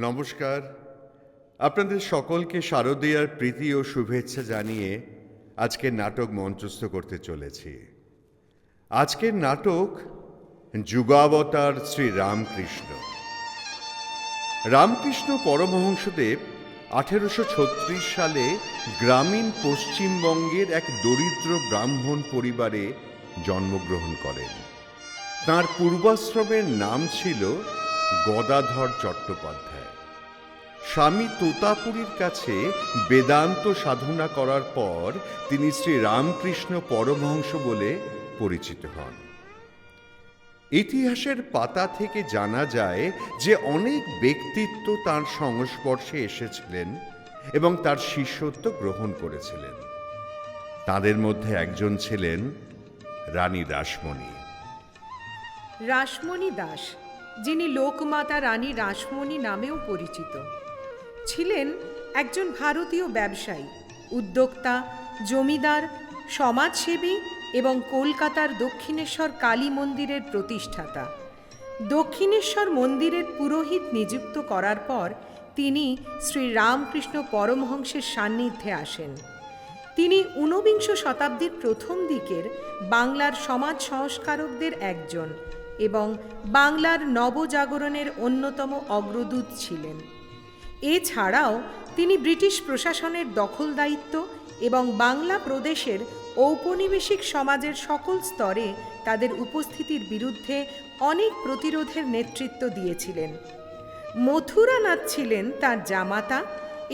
নমস্কার। আপনাদের সকলকে শারদীয়ার প্রীতি ও শুভেচ্ছা জানিয়ে আজকের নাটক মঞ্চস্থ করতে চলেছি। আজকের নাটক যুগাবতার শ্রী রামকৃষ্ণ। রামকৃষ্ণ পরমহংসদেব 1836 সালে গ্রামীণ পশ্চিমবঙ্গের এক দরিদ্র ব্রাহ্মণ পরিবারে জন্মগ্রহণ করেন। তাঁর পূর্বাশ্রমের নাম ছিল গদাধর চট্টোপাধ্যায়। স্বামী তোতাপুরীর কাছে বেদান্ত সাধনা করার পর তিনি শ্রী রামকৃষ্ণ পরমহংস বলে পরিচিত হন। ইতিহাসের পাতা থেকে জানা যায় যে অনেক ব্যক্তিত্ব তাঁর সংস্পর্শে এসেছিলেন এবং তার শিষ্যত্ব গ্রহণ করেছিলেন। তাদের মধ্যে একজন ছিলেন রানী রাসমণি। রাসমণি দাস, যিনি লোকমাতা রানী রাসমণি নামেও পরিচিত, ছিলেন একজন ভারতীয় ব্যবসায়ী, উদ্যোক্তা, জমিদার, সমাজসেবী এবং কলকাতার দক্ষিণেশ্বর কালী মন্দিরের প্রতিষ্ঠাতা। দক্ষিণেশ্বর মন্দিরের পুরোহিত নিযুক্ত করার পর তিনি শ্রী রামকৃষ্ণ পরমহংসের সান্নিধ্যে আসেন। তিনি ঊনবিংশ শতাব্দীর প্রথম দিকের বাংলার সমাজ সংস্কারকদের একজন এবং বাংলার নবজাগরণের অন্যতম অগ্রদূত ছিলেন। এছাড়াও তিনি ব্রিটিশ প্রশাসনের দখলদায়িত্ব এবং বাংলা প্রদেশের ঔপনিবেশিক সমাজের সকল স্তরে তাদের উপস্থিতির বিরুদ্ধে অনেক প্রতিরোধের নেতৃত্ব দিয়েছিলেন। মথুরানাথ ছিলেন তার জামাতা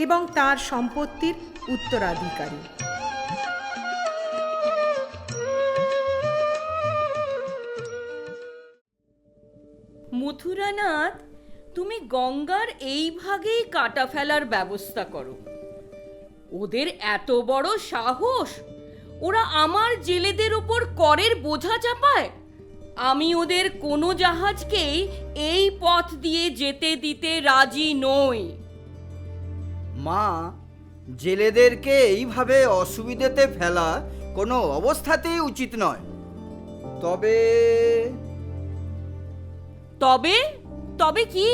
এবং তার সম্পত্তির উত্তরাধিকারী। মথুরানাথ, তুমি গঙ্গার এই ভাগেই কাটা ফেলার ব্যবস্থা করো। ওদের এত বড় সাহস, ওরা আমার জেলেদের ওপর করের বোঝা চাপায়। আমি ওদের কোনো জাহাজকেই এই পথ দিয়ে যেতে দিতে রাজি নই। মা, জেলেদেরকে এইভাবে অসুবিধাতে ফেলা কোনো অবস্থাতেই উচিত নয়। তবে তবে তবে কি?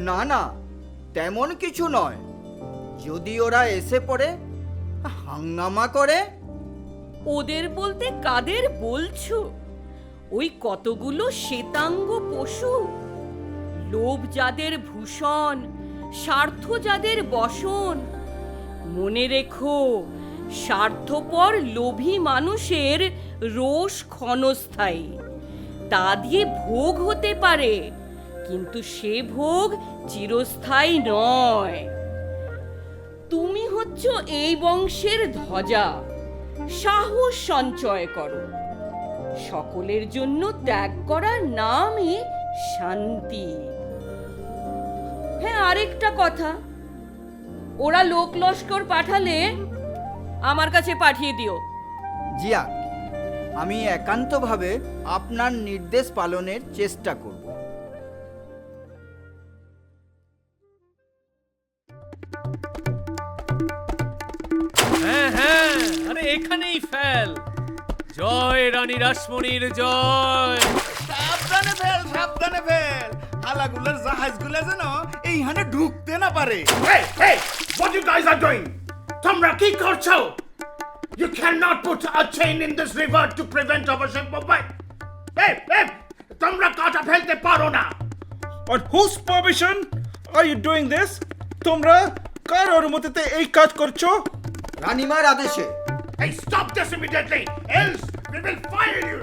না না, তেমন কিছু নয়। যদি ওরা এসে পড়ে, হাঙ্গামা করে। ওদের বলতে কাদের বলছো? ওই কতগুলো শ্বেতাঙ্গ পশু, লোভ যাদের ভূষণ, স্বার্থ যাদের বসন। মনে রেখো, স্বার্থপর লোভী মানুষের রোষ ক্ষণস্থায়ী। তা দিয়ে ভোগ হতে পারে, কিন্তু সে ভোগ চিরস্থায়ী নয়। তুমি হচ্ছ এই বংশের ধ্বজা। সাহস সঞ্চয় করো। সকলের জন্য ত্যাগ করার নামই শান্তি। হ্যাঁ, আরেকটা কথা, ওরা লোক লস্কর পাঠালে আমার কাছে পাঠিয়ে দিও। জিয়া, আমি একান্তভাবে আপনার নির্দেশ পালনের চেষ্টা করব। হ্যাঁ হ্যাঁ, আরে এখানেই ফেল। জয় রানী রাসমণির জয়। সাবধানে ফেল, সাবধানে ফেল। হালাগুলার জাহাজগুলা যেন এইখানে ঢুকতে না পারে। Hey, hey! What you guys are doing? তোমরা কি করছো? You cannot put a chain in this river to prevent our ship movement. Hey, hey! তোমরা কাটা ফেলতে পারো না। On whose permission are you doing this? তোমরা কার অনুমতিতে এই কাজ করছো? রানীমার আদেশে। Hey, stop this immediately, else we will fire you.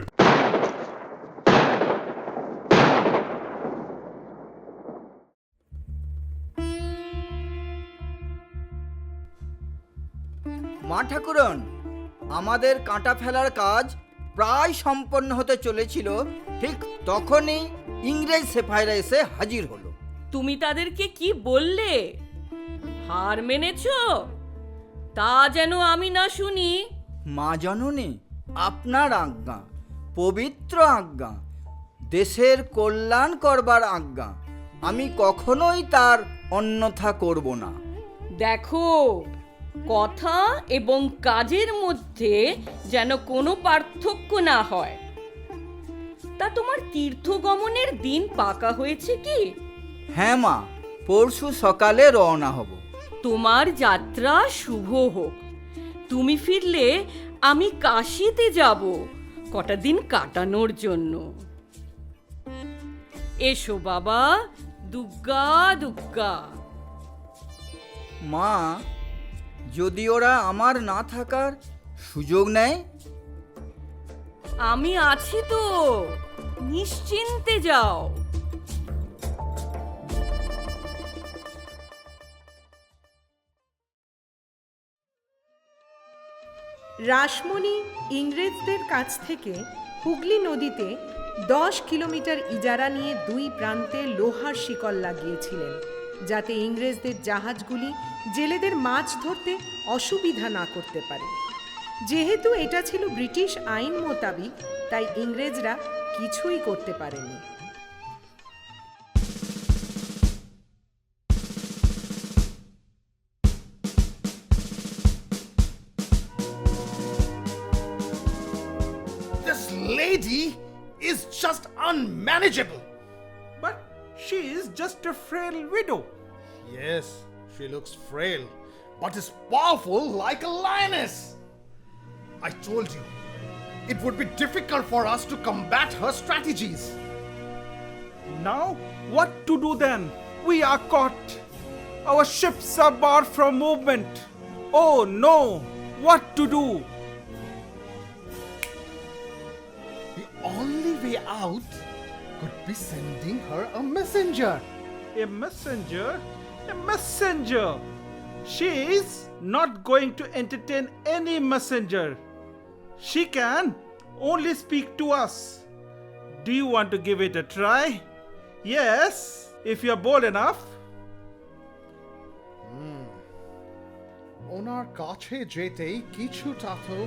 মা ঠাকুরন, আমাদের কাঁটা ফেলার কাজ প্রায় সম্পন্ন হতে চলেছিল। ঠিক তখনই ইংরেজ সেপাইরা এসে হাজির হলো। তুমি তাদেরকে কি বললে? হার মেনেছো? তা যেন আমি না শুনি। মা জননী, আপনার আজ্ঞা, পবিত্র আজ্ঞা, দেশের কল্যাণ করবার আজ্ঞা। আমি কখনোই তার অন্যথা করব না। দেখো, কথা এবং কাজের মধ্যে যেন কোনো পার্থক্য না হয়। তা তোমার তীর্থগমনের দিন পাকা হয়েছে কি? হ্যাঁ মা, পরশু সকালে রওনা হব। তোমার যাত্রা শুভ হোক। তুমি ফিরলে আমি কাশিতে যাব কটা দিন কাটানোর জন্য। এসো বাবা, দুগ্গা দুগ্গা। মা, যদি ওরা আমার না থাকার সুযোগ নেয়? আমি আছি তো, নিশ্চিন্তে যাও। রাসমণি ইংরেজদের কাছ থেকে হুগলি নদীতে 10 কিলোমিটার ইজারা নিয়ে দুই প্রান্তে লোহার শিকল লাগিয়েছিলেন, যাতে ইংরেজদের জাহাজগুলি জেলেদের মাছ ধরতে অসুবিধা না করতে পারে। যেহেতু এটা ছিল ব্রিটিশ আইন মোতাবিক, তাই ইংরেজরা কিছুই করতে পারেনি। This lady is just unmanageable. But she is just a frail widow. Yes, she looks frail, but is powerful like a lioness. I told you, it would be difficult for us to combat her strategies. Now, what to do then? We are caught. Our ships are barred from movement. Oh no! What to do? The only way out could be sending her a messenger. A messenger? A messenger! She is not going to entertain any messenger. She can only speak to us. Do you want to give it a try? Yes, if you are bold enough. ওনার কাছে যেতেই কিছুটা তো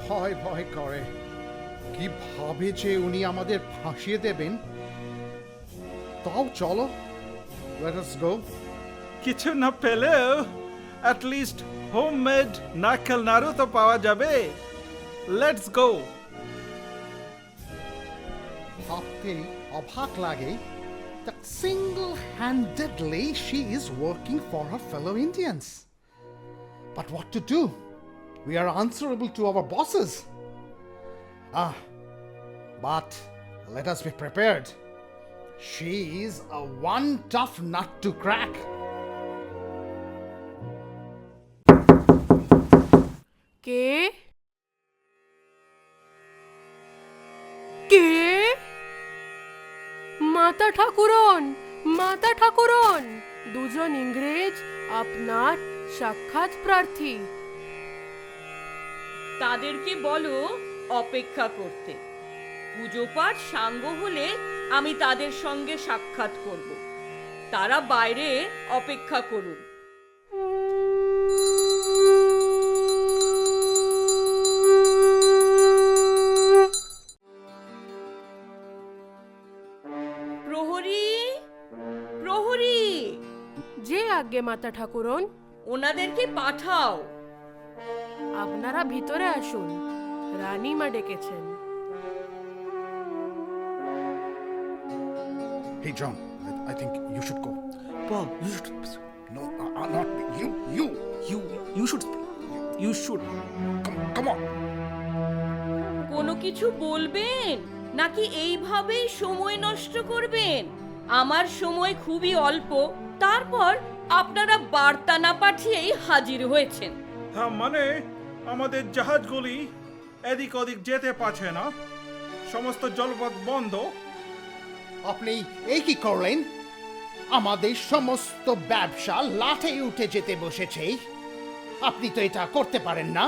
ভয় ভয় করে। কি ভাবে যে উনি আমাদের ফাঁসিয়ে দেবেন। তাও চলো, let us go. কিছু না পেলেও at least homemade নারকেল নাড়ু তো পাওয়া যাবে। Let's go. ভাবতে অবাক লাগে that single-handedly she is working for her fellow Indians. But what to do? We are answerable to our bosses. But let us be prepared. She is a one tough nut to crack. কে কে মাতা ঠাকুরন, মাতা ঠাকুরন, দুজন ইংরেজ আপনার সাক্ষাৎ প্রার্থী। তাদেরকে বলো অপেক্ষা করতে। পুজো পাঠ সাঙ্গ হলে আমি তাদের সঙ্গে সাক্ষাৎ করব। তারা বাইরে অপেক্ষা করুন। প্রহরী, প্রহরী, যে আজ্ঞে মাতা ঠাকুরন। ওনাদেরকে পাঠাও। আপনারা ভিতরে আসুন, রানীমা ডেকেছেন। Hey, John, I think you should go. Paul, you should. No, not me. You. You should. You should. Come on. কোনো কিছু বলবেন নাকি এইভাবেই সময় নষ্ট করবেন? আমার সময় খুবই অল্প, তারপর আপনারা বার্তা না পাঠিয়েই হাজির হয়েছেন। হ্যাঁ, মানে আমাদের জাহাজগুলি এদিক ওদিক যেতে পারছে না, সমস্ত জলপথ বন্ধ। আপনি এই কি করলেন? আমাদের সমস্ত ব্যবসা লাঠে উঠে যেতে বসেছে। আপনি তো এটা করতে পারেন না।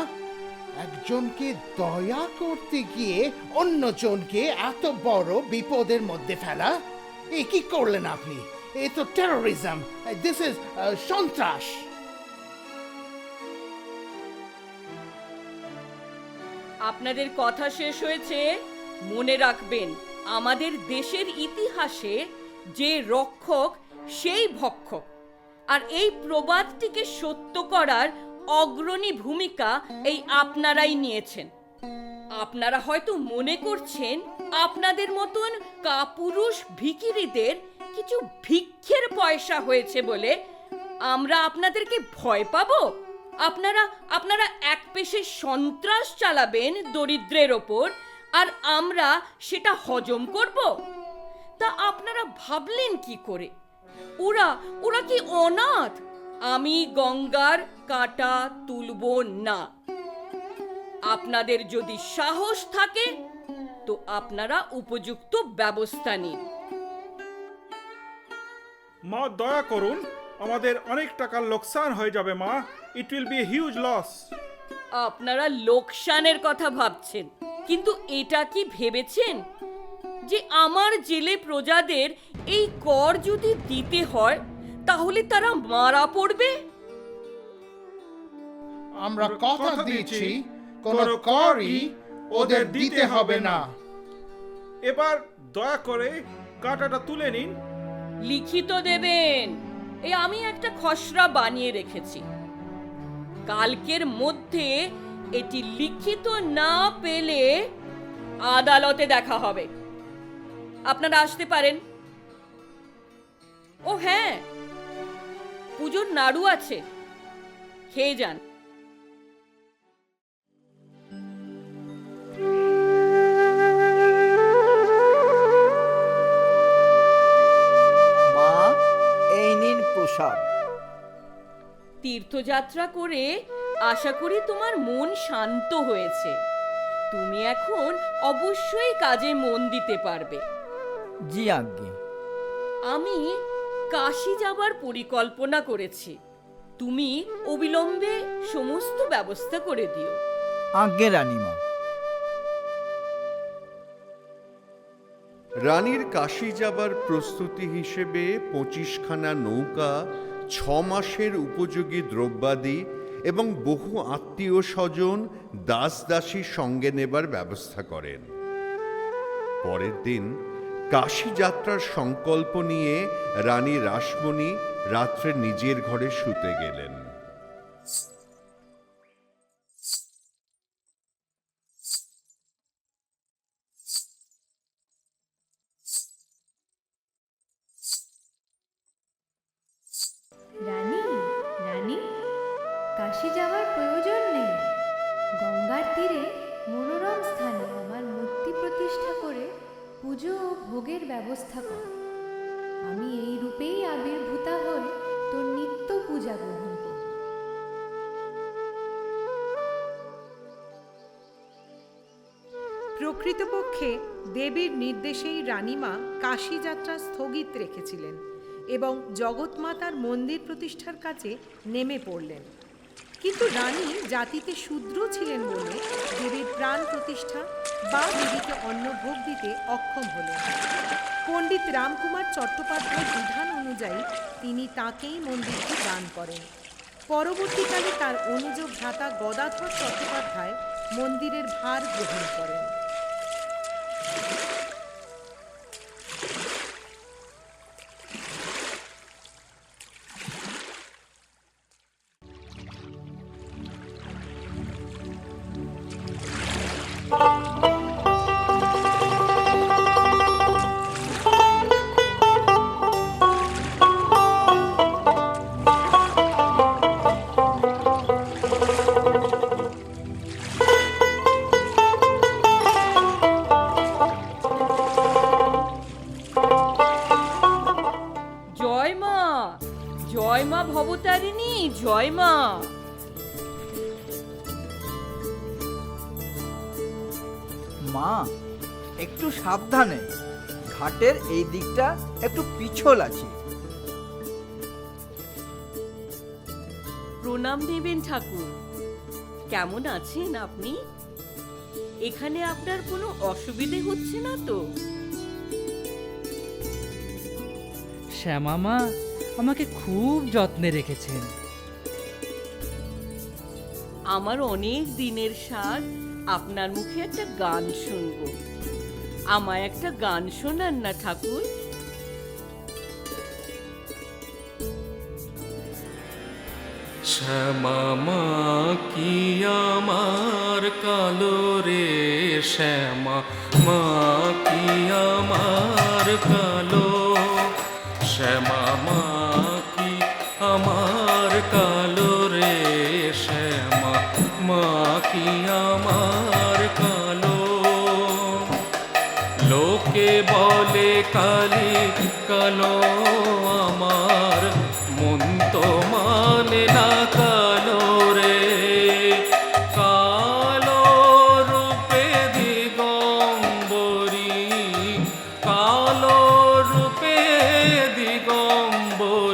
একজনকে দয়া করতে গিয়ে অন্যজনকে এত বড় বিপদের মধ্যে ফেলা, এ কি করলেন আপনি? এ তো টেরোরিজম, দিস ইজ সন্ত্রাস। আপনাদের কথা শেষ হয়েছে? মনে রাখবেন, আমাদের দেশের ইতিহাসে যে রক্ষক সেই ভক্ষক, আর এই প্রবাদটিকে সত্য করার অগ্রণী ভূমিকা এই আপনারাই নিয়েছেন। আপনারা হয়তো মনে করছেন আপনাদের মতন কাপুরুষ ভিখিরিদের কিছু ভিক্ষের পয়সা হয়েছে বলে আমরা আপনাদেরকে ভয় পাবো? আপনারা আপনারা এক পেশে সন্ত্রাস চালাবেন দরিদ্রের ওপর, আর আমরা সেটা হজম করব? তা আপনারা ভাবলেন কি করে? ওরা ওরা কি অনাথ? আমি গঙ্গার কাঁটা তুলব না। আপনাদের যদি সাহস থাকে তো আপনারা উপযুক্ত ব্যবস্থা নিন। মা দয়া করুন, আমাদের অনেক টাকার লোকসান হয়ে যাবে মা। It will be huge loss. আপনারা লোকসানের কথা ভাবছেন, কিন্তু এটা কি ভেবেছেন যে আমার জেলে প্রজাদের এই কর যদি দিতে হয় তাহলে তারা মারা পড়বে? আমরা কথা দিচ্ছি কোনো করই ওদের দিতে হবে না। এবার দয়া করে কাঁটাটা তুলে নিন। লিখিত দেবেন। আমি একটা খসড়া বানিয়ে রেখেছি। কালকের মধ্যে এটি লিখিত না পেলে আদালতে দেখা হবে। আপনারা আসতে পারেন। ও হ্যাঁ, পুজোর নাড়ু আছে, খেয়ে যান। মা, এই নিন প্রসাদ। তীর্থযাত্রা করে আশা করি তোমার মন শান্ত হয়েছে। তুমি এখন অবশ্যই কাজে মন দিতে পারবে। জি আজ্ঞে। আমি কাশী যাবার পরিকল্পনা করেছি। তুমি অবিলম্বে সমস্ত ব্যবস্থা করে দিও। আজ্ঞে রানীমা। রানীর কাশী যাবার প্রস্তুতি হিসেবে 25খানা নৌকা, 6 মাসের উপযোগী দ্রব্যাদি এবং বহু আত্মীয় স্বজন দাস দাসী সঙ্গে নেবার ব্যবস্থা করেন। পরের দিন কাশী যাত্রার সংকল্প নিয়ে রানী রাসমণি রাত্রে নিজের ঘরে শুতে গেলেন। রানী, রানী, কাশী যাওয়ার প্রয়োজন নেই। গঙ্গার তীরে মনোরম স্থানে আমার মূর্তি প্রতিষ্ঠা করে পুজো ও ভোগের ব্যবস্থা কর। আমি এই রূপেই আবির্ভূতা হয়ে তোর নিত্য পূজা গ্রহণ করব। প্রকৃতপক্ষে দেবীর নির্দেশেই রানীমা কাশী যাত্রা স্থগিত রেখেছিলেন এবং জগৎমাতার মন্দির প্রতিষ্ঠার কাজে নেমে পড়লেন। কিন্তু রানী জাতিতে শূদ্র ছিলেন বলে দেবীর প্রাণ প্রতিষ্ঠা বা দেবীকে অন্নভোগ দিতে অক্ষম হলেন। পণ্ডিত রামকুমার চট্টোপাধ্যায়ের বিধান অনুযায়ী তিনি তাঁকেই মন্দিরটি দান করেন। পরবর্তীকালে তার অনুজ ভ্রাতা গদাধর চট্টোপাধ্যায় মন্দিরের ভার গ্রহণ করেন। জয় মা ভবতারিণী, জয় মা। মা, একটু সাবধানে, ঘাটের এই দিকটা একটু পিছল আছে। প্রণাম নেবেন ঠাকুর। কেমন আছেন আপনি? এখানে আপনার কোনো অসুবিধে হচ্ছে না তো? শ্যামা মা আমাকে খুব যত্নে রেখেছেন। আমার অনেক দিনের স্বাদ আপনার মুখে একটা গান শুনবো। আমায় একটা গান শোনান না ঠাকুর। শ্যামা মা কি আমার কালো রে, শ্যামা মা কি আমার কালো,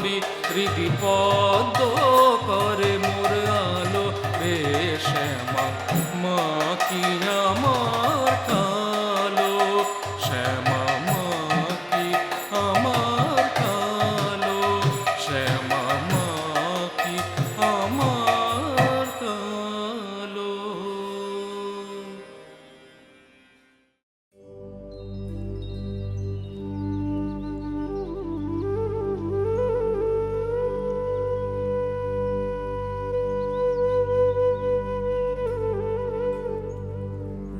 করি হৃদি পদ্ম করে মোর আলো রে শ্যামা মা কি আমার কালো শ্যামা মা কি আমার কালো শ্যামা মা কি আমার কালো।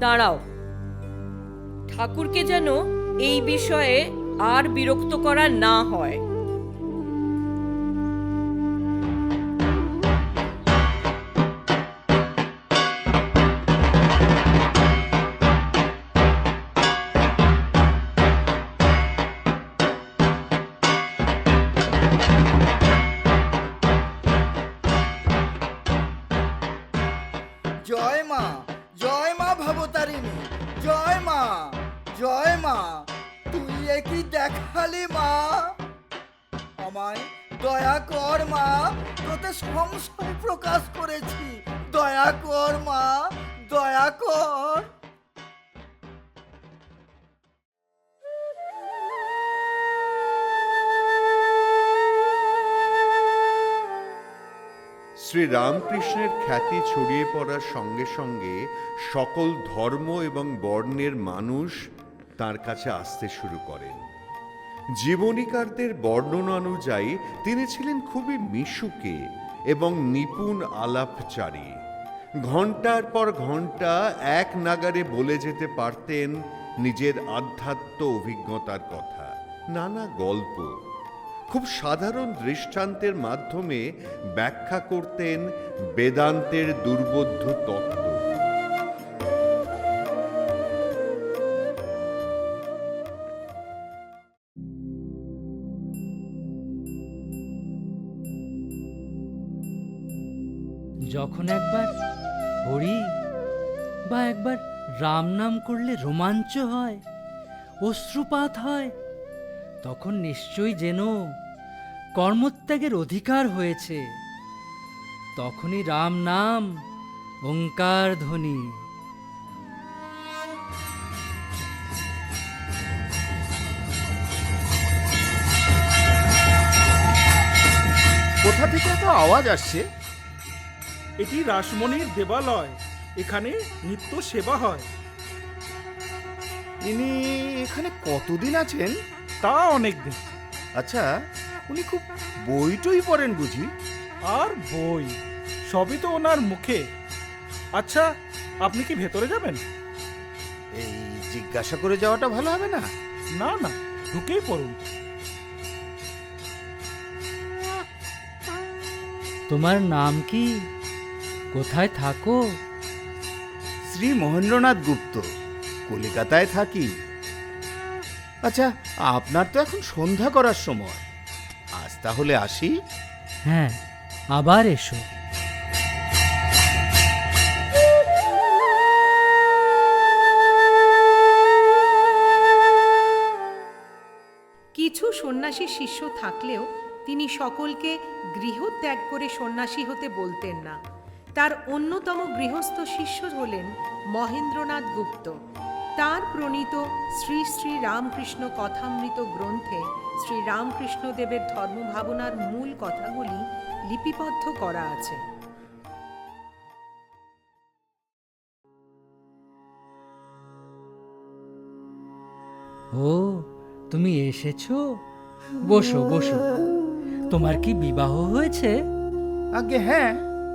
দাঁড়াও, ঠাকুরকে যেন এই বিষয়ে আর বিরক্ত করা না হয়। জয় মা ভবতারিণী, জয় মা, জয় মা। তুই একই দেখালি মা, আমায় দয়া কর মা, তোতে সংশয় প্রকাশ করেছি, দয়া কর মা, দয়া কর। শ্রী রামকৃষ্ণের খ্যাতি ছড়িয়ে পড়ার সঙ্গে সঙ্গে সকল ধর্ম এবং বর্ণের মানুষ তার কাছে আসতে শুরু করেন। জীবনীকারদের বর্ণনা অনুযায়ী তিনি ছিলেন খুবই মিশুকে এবং নিপুণ আলাপচারী। ঘণ্টার পর ঘণ্টা এক নাগারে বলে যেতে পারতেন নিজের আধ্যাত্ম অভিজ্ঞতার কথা, নানা গল্প। খুব সাধারণ দৃষ্টান্তের মাধ্যমে ব্যাখ্যা করতেন বেদান্তের দুর্বোধ্য তত্ত্ব। যখন একবার হরি বা একবার রাম নাম করলে রোমাঞ্চ হয়, অশ্রুপাত হয়, তখন নিশ্চয়ই যেন কর্মত্যাগের অধিকার হয়েছে। তখনই রাম নাম ওঙ্কার ধ্বনি। কোথা থেকে এত আওয়াজ আসছে? এটি রাসমণির দেবালয়, এখানে নিত্য সেবা হয়। ইনি এখানে কতদিন আছেন? তা অনেক দিন। আচ্ছা, উনি খুব বই টই পড়েন বুঝি? আর বই সবই তো ওনার মুখে। আচ্ছা, আপনি কি ভেতরে যাবেন? এই জিজ্ঞাসা করে যাওয়াটা ভালো হবে না? না না, ঢুকেই পড়ুন। তোমার নাম কি? কোথায় থাকো? শ্রী মহেন্দ্রনাথ গুপ্ত, কলিকাতায় থাকি। আচ্ছা, আপনার তো এখন সন্ধ্যা করার সময়, আজ তাহলে আসি? হ্যাঁ, আবার এসো। কিছু সন্ন্যাসী শিষ্য থাকলেও তিনি সকলকে গৃহত্যাগ করে সন্ন্যাসী হতে বলতেন না। তার অন্যতম গৃহস্থ শিষ্য হলেন মহেন্দ্রনাথ গুপ্ত। তার প্রণীত শ্রী শ্রী রামকৃষ্ণ কথামৃত গ্রন্থে শ্রী রামকৃষ্ণদেবের ধর্মভাবনার মূল কথাগুলি লিপিবদ্ধ করা আছে। ও, তুমি এসেছো? বসো বসো। তোমার কি বিবাহ হয়েছে? আগে হ্যাঁ।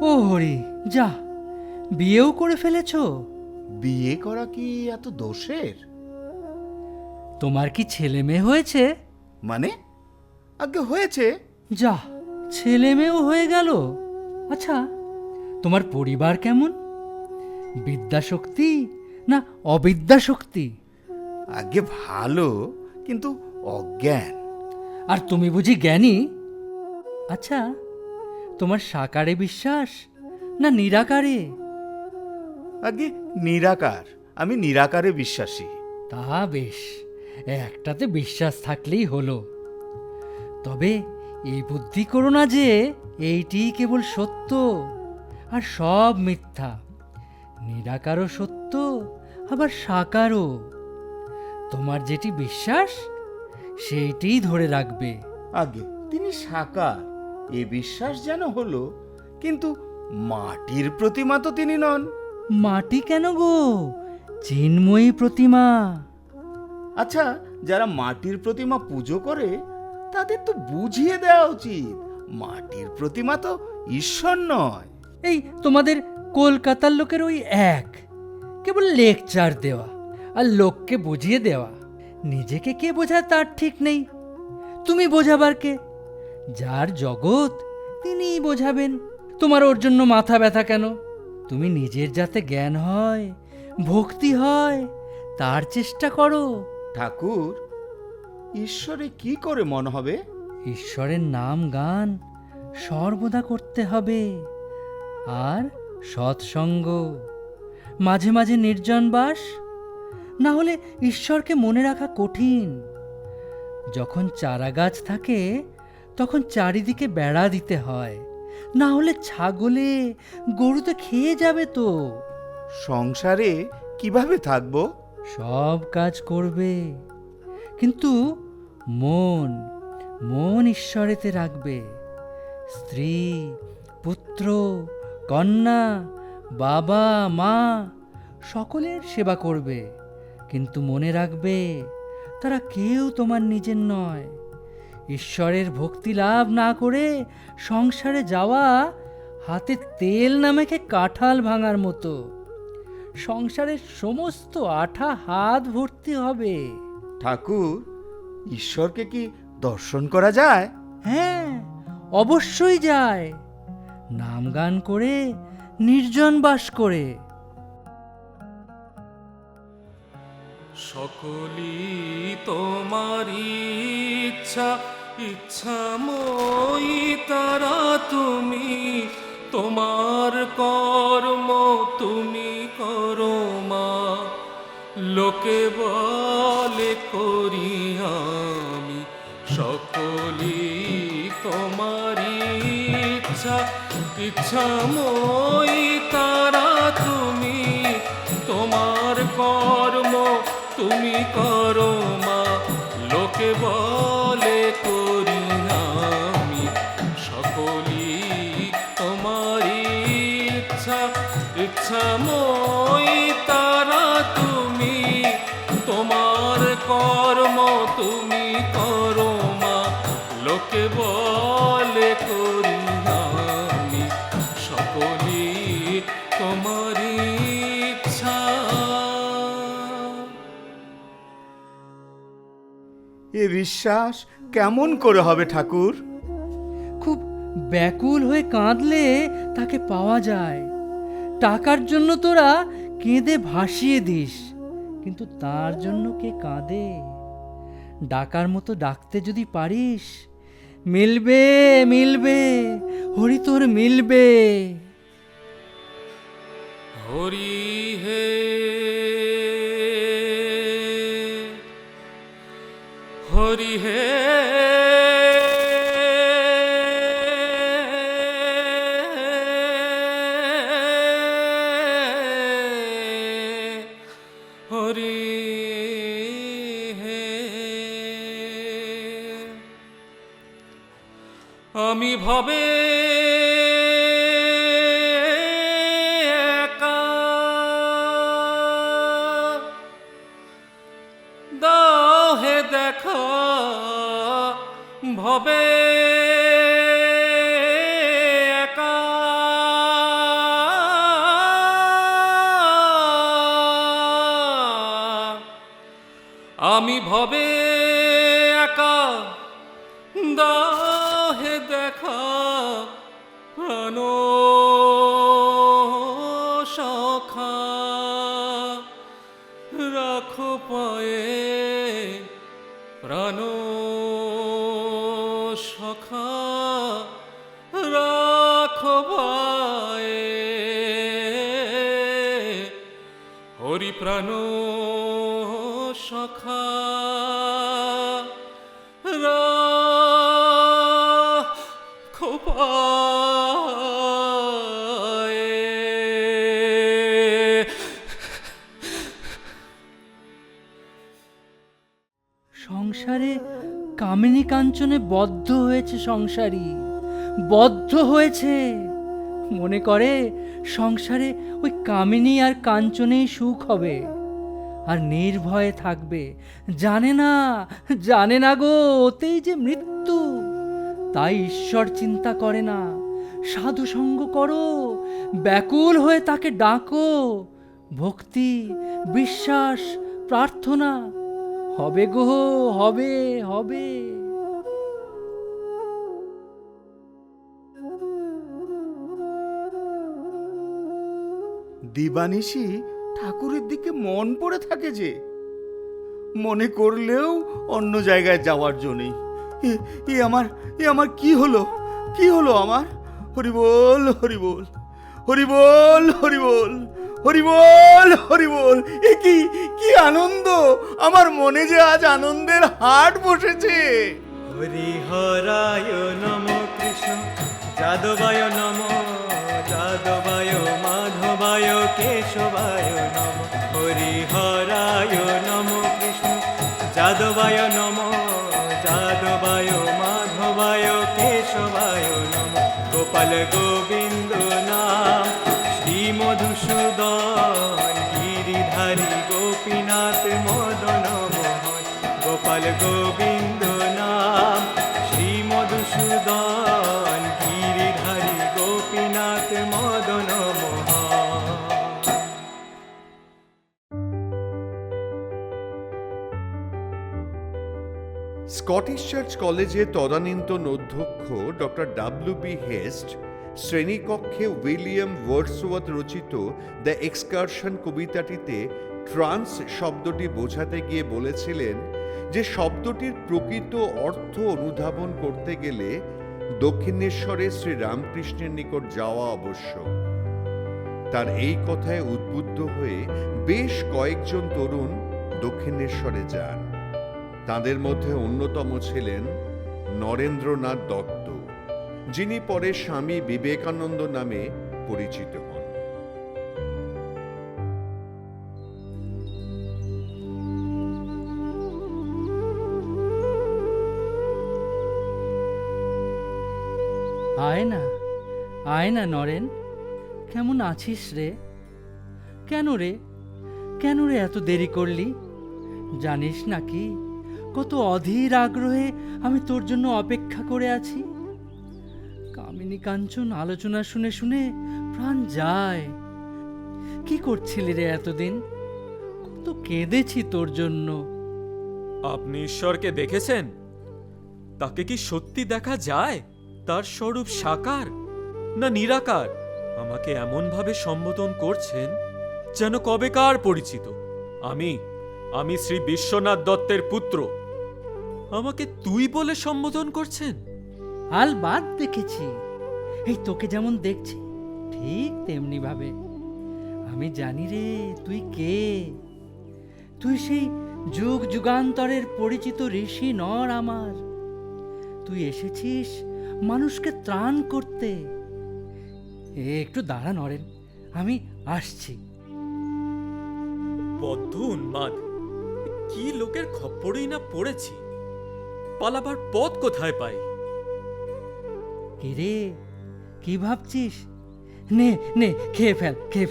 ও হরি, যা, বিয়েও করে ফেলেছো? বিয়ে করা কি এত দোষের? তোমার কি ছেলে মেয়ে হয়েছে? মানে? আগে হয়েছে। যা, ছেলে মেয়েও হয়ে গেল। আচ্ছা, তোমার পরিবার কেমন? বিদ্যাশক্তি না অবিদ্যাশক্তি? আগে ভালো, কিন্তু অজ্ঞান। আর তুমি বুঝি জ্ঞানী? আচ্ছা, তোমার সাকারে বিশ্বাস না নিরাকারে? আগে নিরাকার, আমি নিরাকারে বিশ্বাসী। তা বেশ, একটাতে বিশ্বাস থাকলেই হলো। তবে এই বুদ্ধি করো না যে এইটি কেবল সত্য আর সব মিথ্যা। নিরাকারও সত্য, আবার সাকারও। তোমার যেটি বিশ্বাস সেইটিই ধরে রাখবে। আগে তিনি সাকার, এ বিশ্বাস যেন হলো, কিন্তু মাটির প্রতিমা তো তিনি নন। মাটি কেন গো, চিন্ময়ী প্রতিমা। আচ্ছা, যারা মাটির প্রতিমা পুজো করে তাদের তো বুঝিয়ে দেওয়া উচিত মাটির প্রতিমা তো ঈশ্বর নয়। এই তোমাদের কলকাতার লোকের ওই এক, কেবল লেকচার দেওয়া আর লোককে বুঝিয়ে দেওয়া। নিজেকে কে বোঝায় তার ঠিক নেই। তুমি বোঝাবার কে? যার জগৎ তিনিই বোঝাবেন। তোমার ওর জন্য মাথা ব্যথা কেন? তুমি নিজের যাতে জ্ঞান হয়, ভক্তি হয়, তার চেষ্টা করো। ঠাকুর, ঈশ্বরে কি করে মন হবে? ঈশ্বরের নাম গান সর্বদা করতে হবে, আর সৎসঙ্গ, মাঝে মাঝে নির্জন বাস। না হলে ঈশ্বরকে মনে রাখা কঠিন। যখন চারা গাছ থাকে তখন চারিদিকে বেড়া দিতে হয়, না হলে ছাগলে গরুতে খেয়ে যাবে তো। সংসারে কিভাবে থাকবো? সব কাজ করবে, কিন্তু মন মন ঈশ্বরেতে রাখবে। স্ত্রী, পুত্র, কন্যা, বাবা, মা সকলের সেবা করবে, কিন্তু মনে রাখবে তারা কেউ তোমার নিজের নয়। ঈশ্বরের ভক্তি লাভ না করে সংসারে যাওয়া হাতে তেল না মেখে কাঁঠাল ভাঙার মতো। সংসারের সমস্ত আঠা হাত ভর্তি হবে। ঠাকুর, ঈশ্বরকে কি দর্শন করা যায়? হ্যাঁ, অবশ্যই যায়। নাম গান করে, নির্জন বাস করে। সকলি তোমার ইচ্ছা, ইচ্ছাময়ী তারা তুমি। তোমার কর্ম তুমি করো মা, লোকে বলে করি আমি। সকলি তোমার ইচ্ছা, ইচ্ছাময়ী তারা তুমি। তোমার কর্ম তুমি করো মা, লোকে বলে করি আমি। সকলি তোমার ইচ্ছা, ইচ্ছাময়ী তারা তুমি। তোমার কর্ম তুমি করো মা, লোকে বলে করি আমি। সকলি তোমার ইচ্ছা। এ বিশ্বাস কেমন করে হবে ঠাকুর? খুব ব্যাকুল হয়ে কাঁদলে তাকে পাওয়া যায়। টাকার জন্য তোরা কেঁদে ভাসিয়ে দিস, কিন্তু তার জন্য কে কাঁদে? ডাকার মতো ডাকতে যদি পারিস, মিলবে মিলবে, হরি তোর মিলবে। হরি হে, হরি হে, হরি হে। আমি ভবে একা, দাও হে দেখা ভবে একা। আমি ভবে একা, দাও হে দেখা প্রাণ সখা। রাখো পায়ে প্রাণ সখা, রাখো পায়ে। হরি প্রাণ সখা, সংসারে কামিনী কাঞ্চনে বদ্ধ হয়েছে সংসারী, বদ্ধ হয়েছে। মনে করে সংসারে ওই কামিনী আর কাঞ্চনেই সুখ হবে, আর নির্ভয়ে থাকবে। জানে না গো, ওতেই যে মৃত্যু। তাই ঈশ্বর চিন্তা করে না। সাধু সঙ্গ করো, ব্যাকুল হয়ে তাকে ডাকো। ভক্তি, বিশ্বাস, প্রার্থনা হবে গো, হবে হবে। দিবানিশি ঠাকুরের দিকে মন পড়ে থাকে যে, মনে করলেও অন্য জায়গায় যাওয়ার জন্যই। এ আমার কি হলো আমার? হরিবোল হরিবোল, হরিবোল হরিবোল, হরিবোল হরিবোল। এ কি আনন্দ! আমার মনে যে আজ আনন্দের হাট বসেছে। হরিহরায় নম কৃষ্ণ যাদবায় নম, যাদবায় মাধবায় কেশবায় নম। হরিহরায় নম কৃষ্ণ যাদবায় নম, যাদবায় মাধবায় কেশবায় নম। গোপাল গোবিন্দ নাম শ্রী মধুসূদন, গিরিধারী গোপীনাথ মদন মোহন। গোপাল গোবিন্দ নাম শ্রী মধুসূদন, গিরিধারী গোপীনাথ মদন মোহন। স্কটিশ চার্চ কলেজে তদানীন্তন অধ্যক্ষ ডক্টর ডাব্লিউ.বি. হেস্ট শ্রেণীকক্ষে উইলিয়াম ওয়ার্ডসওয়ার্থ রচিত দ্য এক্সকারশন কবিতাটিতে ট্রান্স শব্দটি বোঝাতে গিয়ে বলেছিলেন যে শব্দটির প্রকৃত অর্থ অনুধাবন করতে গেলে দক্ষিণেশ্বরে শ্রী রামকৃষ্ণের নিকট যাওয়া আবশ্যক। তার এই কথায় উদ্বুদ্ধ হয়ে বেশ কয়েকজন তরুণ দক্ষিণেশ্বরে যান। তাদের মধ্যে অন্যতম ছিলেন নরেন্দ্রনাথ দত্ত, যিনি পরে স্বামী বিবেকানন্দ নামে পরিচিত হন। আয় না নরেন, কেমন আছিস রে? কেন রে এত দেরি করলি? জানিস নাকি কত অধীর আগ্রহে আমি তোর জন্য অপেক্ষা করে আছি। কামিনী কাঞ্চন আলোচনা শুনে শুনে প্রাণ যায়। কি করছিলি রে এতদিন? কত কেঁদেছি তোর জন্য। আপনি ঈশ্বরকে দেখেছেন? তাকে কি সত্যি দেখা যায়? তার স্বরূপ সাকার না নিরাকার? আমাকে এমন ভাবে সম্বোধন করছেন যেন কবেকার পরিচিত। আমি শ্রী বিশ্বনাথ দত্তের পুত্র। আমাকে তুই বলে সম্বোধন করছেন? আলবাদ দেখেছি। এই তোকে যেমন দেখছি ঠিক তেমনি ভাবে। আমি জানি রে তুই কে। তুই সেই যুগ যুগান্তরের পরিচিত ঋষি নর আমার। তুই এসেছিস মানুষকে ত্রাণ করতে। একটু দাঁড়া নরেন, আমি আসছি। বদ্ধ উন্মাদ, কি লোকের খপ্পরেই না পড়েছি। পালাবার পথ কোথায় পাই? কি রে, কি ভাবছিস? নে খেয়ে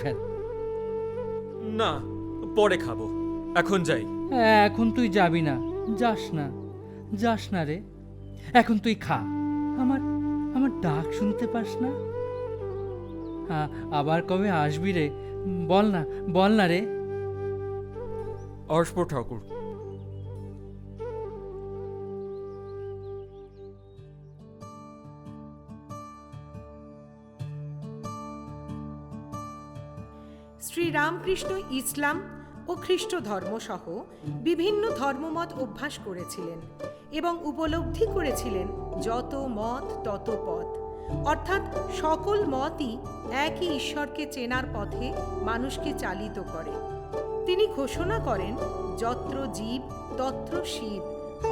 ফেল। না, পরে খাবো, এখন যাই। এখন তুই যাবি না, যাস না রে। এখন তুই খা। আমার ডাক শুনতে পাস না? আবার কবে আসবি রে? বল না রে। আসবো ঠাকুর। শ্রীরামকৃষ্ণ ইসলাম ও খ্রিস্ট ধর্ম সহ বিভিন্ন ধর্মমত অভ্যাস করেছিলেন এবং উপলব্ধি করেছিলেন যত মত তত পথ, অর্থাৎ সকল মতই একই ঈশ্বরকে চেনার পথে মানুষকে চালিত করে। তিনি ঘোষণা করেন, যত্র জীব তত্র শিব,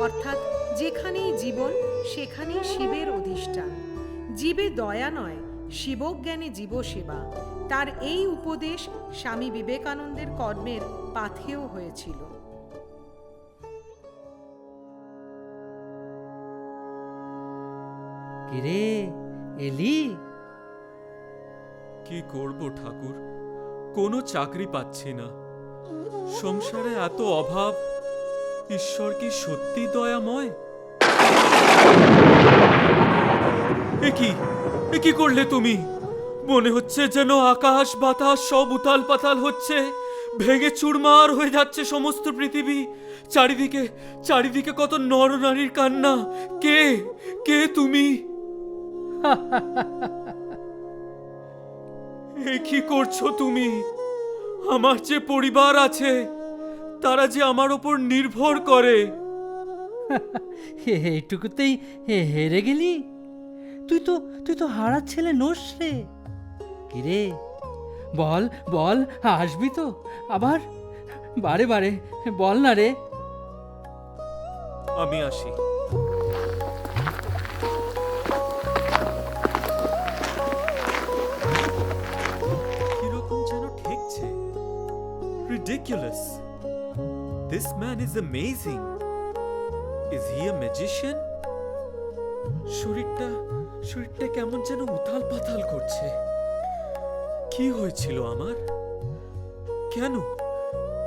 অর্থাৎ যেখানেই জীবন সেখানেই শিবের অধিষ্ঠান। জীবে দয়া নয়, শিবজ্ঞানে জীবসেবা। তার এই উপদেশ স্বামী বিবেকানন্দের কর্মের পাথেয় হয়েছিল। কিরে এলি? কি করব ঠাকুর, কোনো চাকরি পাচ্ছি না। সংসারে এত অভাব, ঈশ্বর কি সত্যি দয়াময়? এ কি করলে তুমি? মনে হচ্ছে যেন আকাশ বাতাস সব উতাল পাতাল হচ্ছে, ভেঙে চুরমার হয়ে যাচ্ছে সমস্ত পৃথিবী। চারিদিকে চারিদিকে কত নরনারীর কান্না। কে কে তুমি? এ কি করছো তুমি? আমার যে পরিবার আছে, তারা যে আমার ওপর নির্ভর করে। এইটুকুতেই হেরে গেলি? তুই তো হারার ছেলে নোস রে। কিরে বল বল, আসবি তো আবার? বারে বারে বল না রে। আমি আসি। কিরকম যেন ঠেকছে। Ridiculous. This man is amazing. Is he a magician? শরীরটা কেমন যেন উথাল পাতাল করছে। কি হয়েছিল আমার?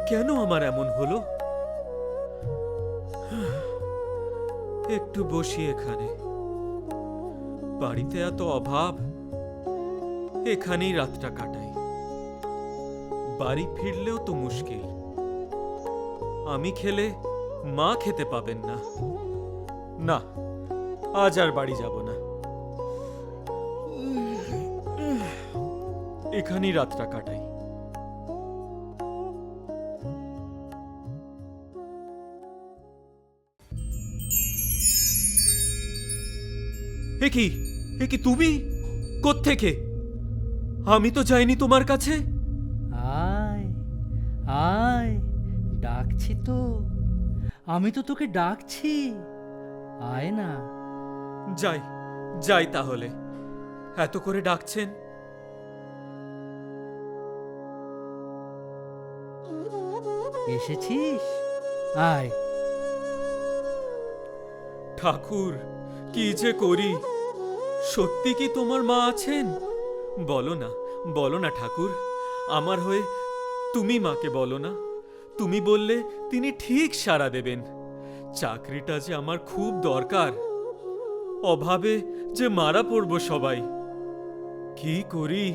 কেন আমার এমন হলো? একটু বসি এখানে। বাড়িতে এত অভাব, এখানেই রাতটা কাটাই। বাড়ি ফিরলেও তো মুশকিল। আমি খেলে মা খেতে পাবেন না। না, আজ আর বাড়ি যাব না, এখানেই রাতটা কাটাই। এ কি তুমি? কোত্থেকে? আমি তো যাইনি তোমার কাছে। আয় আয়, ডাকছি তো, আমি তো তোকে ডাকছি, আয় না। যাই তাহলে, এত করে ডাকছেন। এসেছিস, আয়। ঠাকুর, কি যে করি? সত্যি কি তোমার মা আছেন? বলো না ঠাকুর, আমার হয়ে তুমি মাকে বলো না। তুমি বললে তিনি ঠিক সাড়া দেবেন। চাকরিটা যে আমার খুব দরকার, অভাবে যে মারা পড়ব সবাই। কি করি,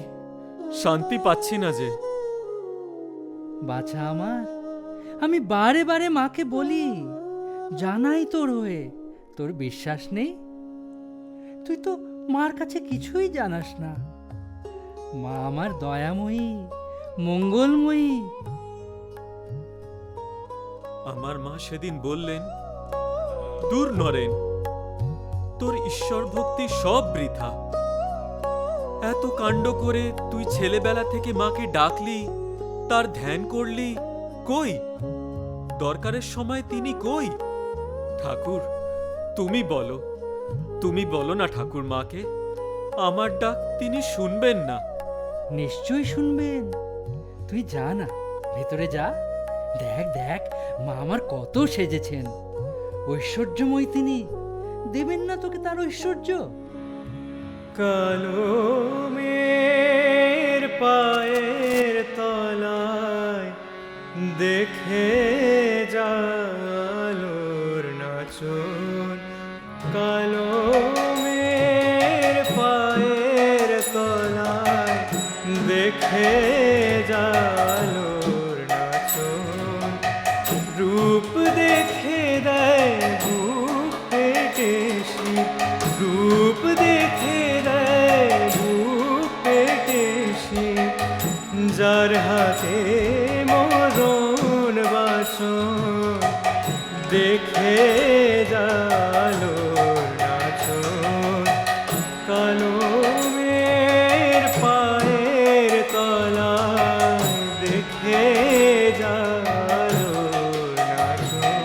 শান্তি পাচ্ছি না যে। বাছা আমার, আমি বারে বারে মাকে বলি, জানাই তোর হয়ে, তোর বিশ্বাস নেই? তুই তো মার কাছে কিছুই জানাস না। মা আমার দয়াময়ী, মঙ্গলময়ী। আমার মা সেদিন বললেন, দূর নরেন, তোর ঈশ্বর ভক্তি সব বৃথা। এত কাণ্ড করে তুই ছেলেবেলা থেকে মাকে ডাকলি, তার ধ্যান করলি, কই? দরকারের সময় তিনি কই? ঠাকুর, তুমি বলো না ঠাকুর মাকে, আমার ডাক তিনি শুনবেন না। নিশ্চয়ই শুনবেন। তুই যা না, ভেতরে যা, দেখ মা আমার কত সেজেছেন। ঐশ্বর্যময় তিনি, দেবেন না তোকে তার ঐশ্বর্য? কালো মের পায়ের তলায় দেখে জালোর নাচন। কালো মের পায়ের তলায় দেখে জালোর নাচন। রূপ দেখে দেয় বুক পেটেছি, রূপ দেখে দেয় বুক পেটেছি। যার হাতে মরণ বাসন দেখে জালো নাচন। কালো মের পায়ের তলায় দেখে জালো নাচন।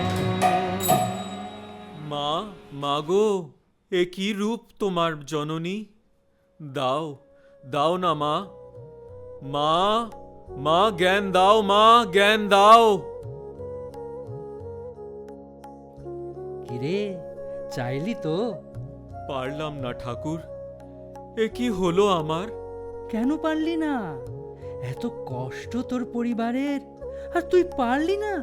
মাগো, এ কি রূপ তোমার জননী? দাও না মা, মা জ্ঞান দাও, মা জ্ঞান দাও। কিরে, চাইলি তো? পারলাম না ঠাকুর, এ কি হলো আমার? কেন পারলি না? এত কষ্ট তোর পরিবারের, আর তুই পারলি না?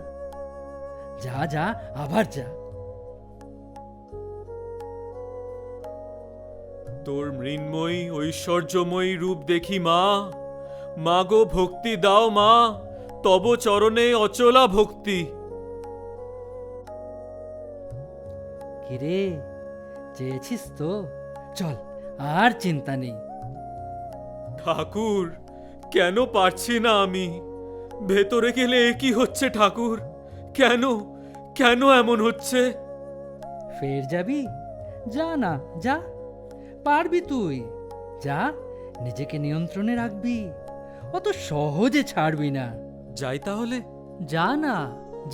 যা যা, আবার যা। তোর মৃন্ময়ী ঐশ্বর্যময়ী রূপ দেখি মা, মা গো ভক্তি দাও মা, তব চরণে অচলা ভক্তি। কিরে, চেয়েছিস তো? চল, আর চিন্তা নেই। ঠাকুর, কেন পারছি না আমি? ভেতরে গেলে এ কি হচ্ছে ঠাকুর? কেন কেন এমন হচ্ছে? ফের যাবি? যা না, যা, পারবি তুই। যা, নিজেকে নিয়ন্ত্রণে রাখবি, অত সহজে ছাড়বি না। যাই তাহলে? যা না,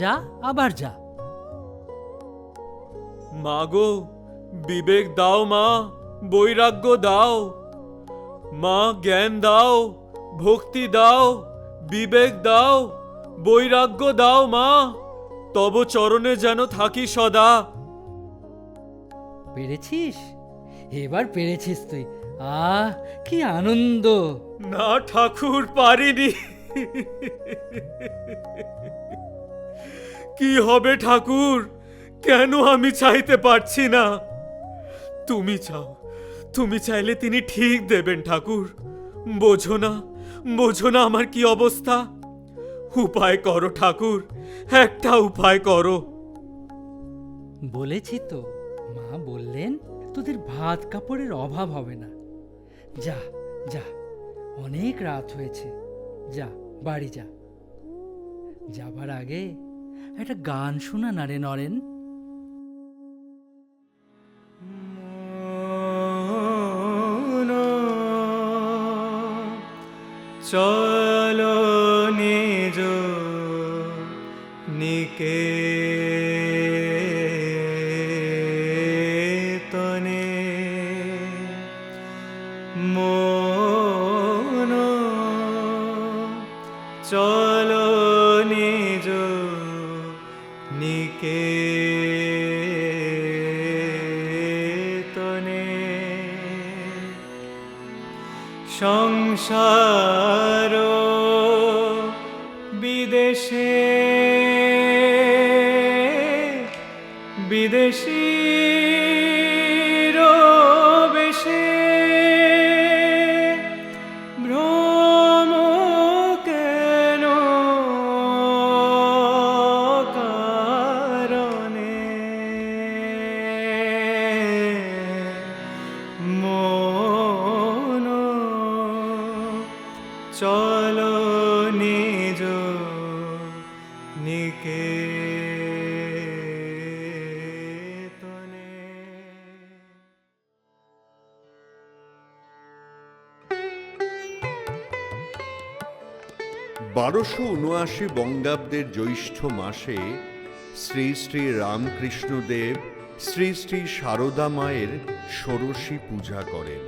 যা, আবার যা। মা গো, বিবেক দাও মা, বৈরাগ্য দাও মা, জ্ঞান দাও, ভক্তি দাও, বিবেক দাও, বৈরাগ্য দাও মা, তব চরণে যেন থাকি সদা। পেরেছিস? এবার পেরেছিস তুই। আহ, কি আনন্দ! না ঠাকুর, পারিনি। কি হবে ঠাকুর? কেন আমি চাইতে পারছি না? তুমি চাও, তুমি চাইলে তিনি ঠিক দেবেন ঠাকুর। বোঝো না, বোঝো না আমার কি অবস্থা? উপায় করো ঠাকুর, একটা উপায় করো। বলেছি তো, মা বললেন তোদের ভাত কাপড়ের অভাব হবে না। যা যা, অনেক রাত হয়েছে, যা, বাড়ি যা। যাবার আগে একটা গান শোনা না রে নরেন। চলো নিজ নিকেতনে, মন চলো নিজ নিকেতনে। সংসার বিদেশে বিদেশীর বেশে, ভ্রম কেন কারণে, মন চলো নিজ নিকেতনে। 1279 বঙ্গাব্দের জ্যৈষ্ঠ মাসে শ্রী শ্রী রামকৃষ্ণদেব শ্রী শ্রী সারদা মায়ের ষোড়শী পূজা করেন।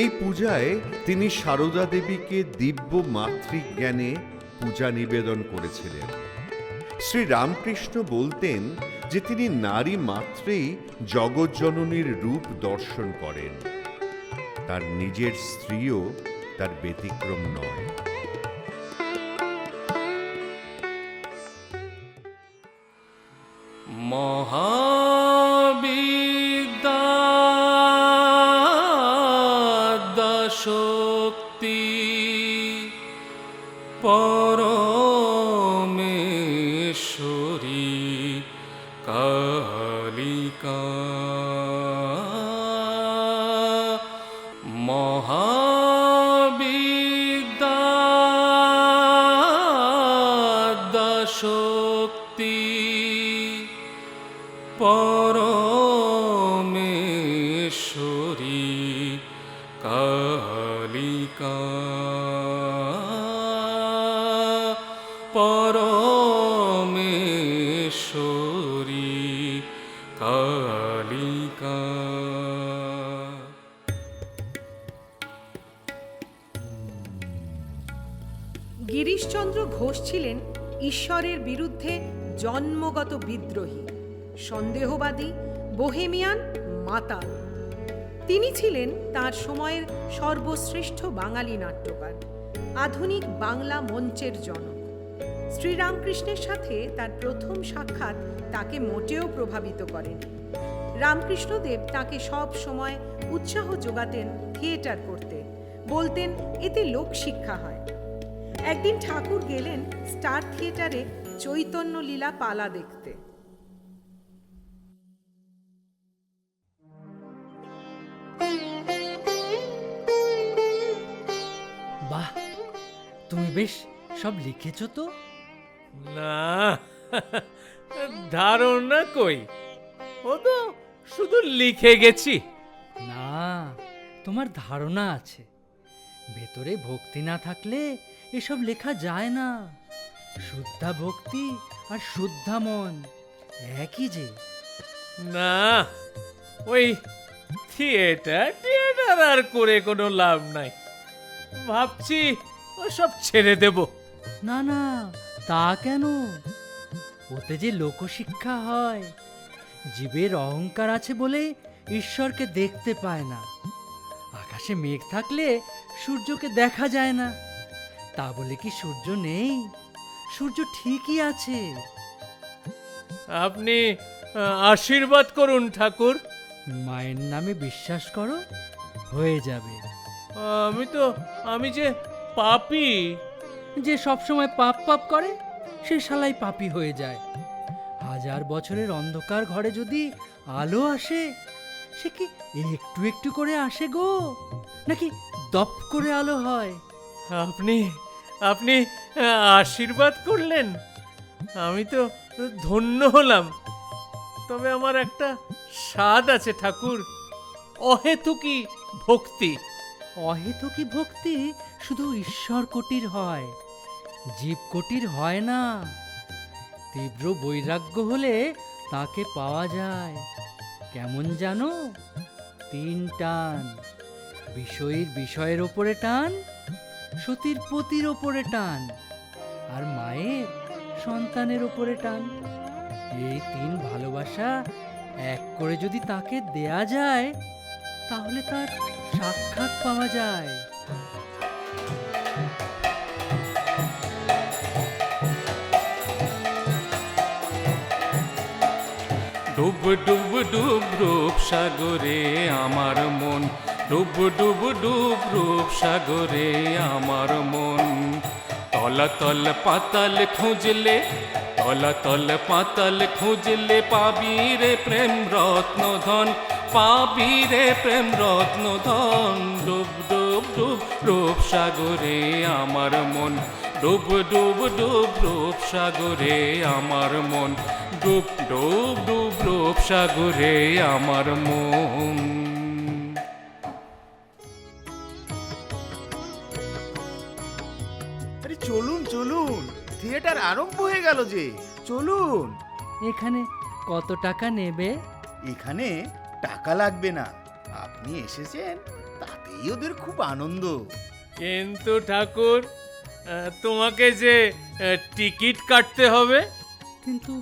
এই পূজায় তিনি সারদা দেবীকে দিব্য মাতৃজ্ঞানে পূজা নিবেদন করেছিলেন। শ্রী রামকৃষ্ণ বলতেন যে তিনি নারী মাত্রেই জগজ্জননীর রূপ দর্শন করেন, তার নিজের স্ত্রীও তার ব্যতিক্রম নয়। শক্তি পরমেশ্বরী কালিকা, মহাবিদ্যা শক্তি পরমেশ্বরী কালিকা, পরমেশ্বরী কালিকা। গিরিশচন্দ্র ঘোষ ছিলেন ঈশ্বরের বিরুদ্ধে জন্মগত বিদ্রোহী, সন্দেহবাদী, বোহেমিয়ান, মাতাল। তিনি ছিলেন তার সময়ের সর্বশ্রেষ্ঠ বাঙালি নাট্যকার, আধুনিক বাংলা মঞ্চের জনক। শ্রীরামকৃষ্ণের সাথে তার প্রথম সাক্ষাৎ তাকে মোটেও প্রভাবিত করেনি। রামকৃষ্ণদেব তাকে সব সময় উৎসাহ যোগাতেন থিয়েটার করতে, বলতেন এতে লোকশিক্ষা হয়। একদিন ঠাকুর গেলেন স্টার থিয়েটারে চৈতন্য লীলা পালা দেখতে। বাহ, তুমি বেশ সব লিখেছ তো। না, ধারণা কই, ও তো শুধু লিখে গেছি। না, তোমার ধারণা আছে। ভেতরে ভক্তি না থাকলে এসব লেখা যায় না। শুদ্ধা ভক্তি আর শুদ্ধা মন একই যে। না, ওই থিয়েটার আর করে কোনো লাভ নাই। ভাবছি ওসব ছেড়ে দেব। না না, তা কেন? ওতে যে লোকশিক্ষা হয়। জীবের অহংকার আছে বলে ঈশ্বরকে দেখতে পায় না। আকাশে মেঘ থাকলে সূর্যকে দেখা যায় না, তা বলে কি সূর্য নেই? সূর্য ঠিকই আছে। আপনি আশীর্বাদ করুন ঠাকুর। মায়ের নামে বিশ্বাস করো, হয়ে যাবে। আমি যে পাপী। যে সবসময় পাপ পাপ করে সে শালাই পাপী হয়ে যায়। 1000 বছরের অন্ধকার ঘরে যদি আলো আসে, সে কি একটু একটু করে আসে গো, নাকি দপ করে আলো হয়? আপনি আশীর্বাদ করলেন, আমি তো ধন্য হলাম। তবে আমার একটা স্বাদ আছে ঠাকুর, অহেতুকি ভক্তি। অহেতুকি ভক্তি শুধু ঈশ্বর কোটির হয়, জীব কোটির হয় না। তীব্র বৈরাগ্য হলে তাকে পাওয়া যায়। কেমন জানো? 3 টান। বিষয়ের ওপরে টান, সতীর পতির ওপরে টান, আর মায়ের সন্তানের ওপরে টান। এই 3 ভালোবাসা এক করে যদি তাকে দেয়া যায়, তাহলে তার সাক্ষাৎ পাওয়া যায়। ডুব ডুব ডুব রূপ সাগরে আমার মন, ডুব ডুব ডুব রূপ সাগরে আমার মন। তলাতল পাতাল খুঁজলে, তলাতল পাতাল খুঁজলে পাবি রে প্রেম রত্ন ধন, পাবি রে প্রেম রত্ন ধন। ডুব ডুব ডুব রূপ সাগরে আমার মন, ডুব ডুব ডুব রূপ সাগরে আমার মন, ডুব ডুব ডুব রূপ সাগরে আমার মন। আরে চলুন চলুন, থিয়েটার আরম্ভ হয়ে গেল যে, চলুন। এখানে কত টাকা নেবে? এখানে টাকা লাগবে না, আপনি এসেছেন তাতেই ওদের খুব আনন্দ। কিন্তু ঠাকুর, তোমাকে যে টিকিট কাটতে হবে। কিন্তু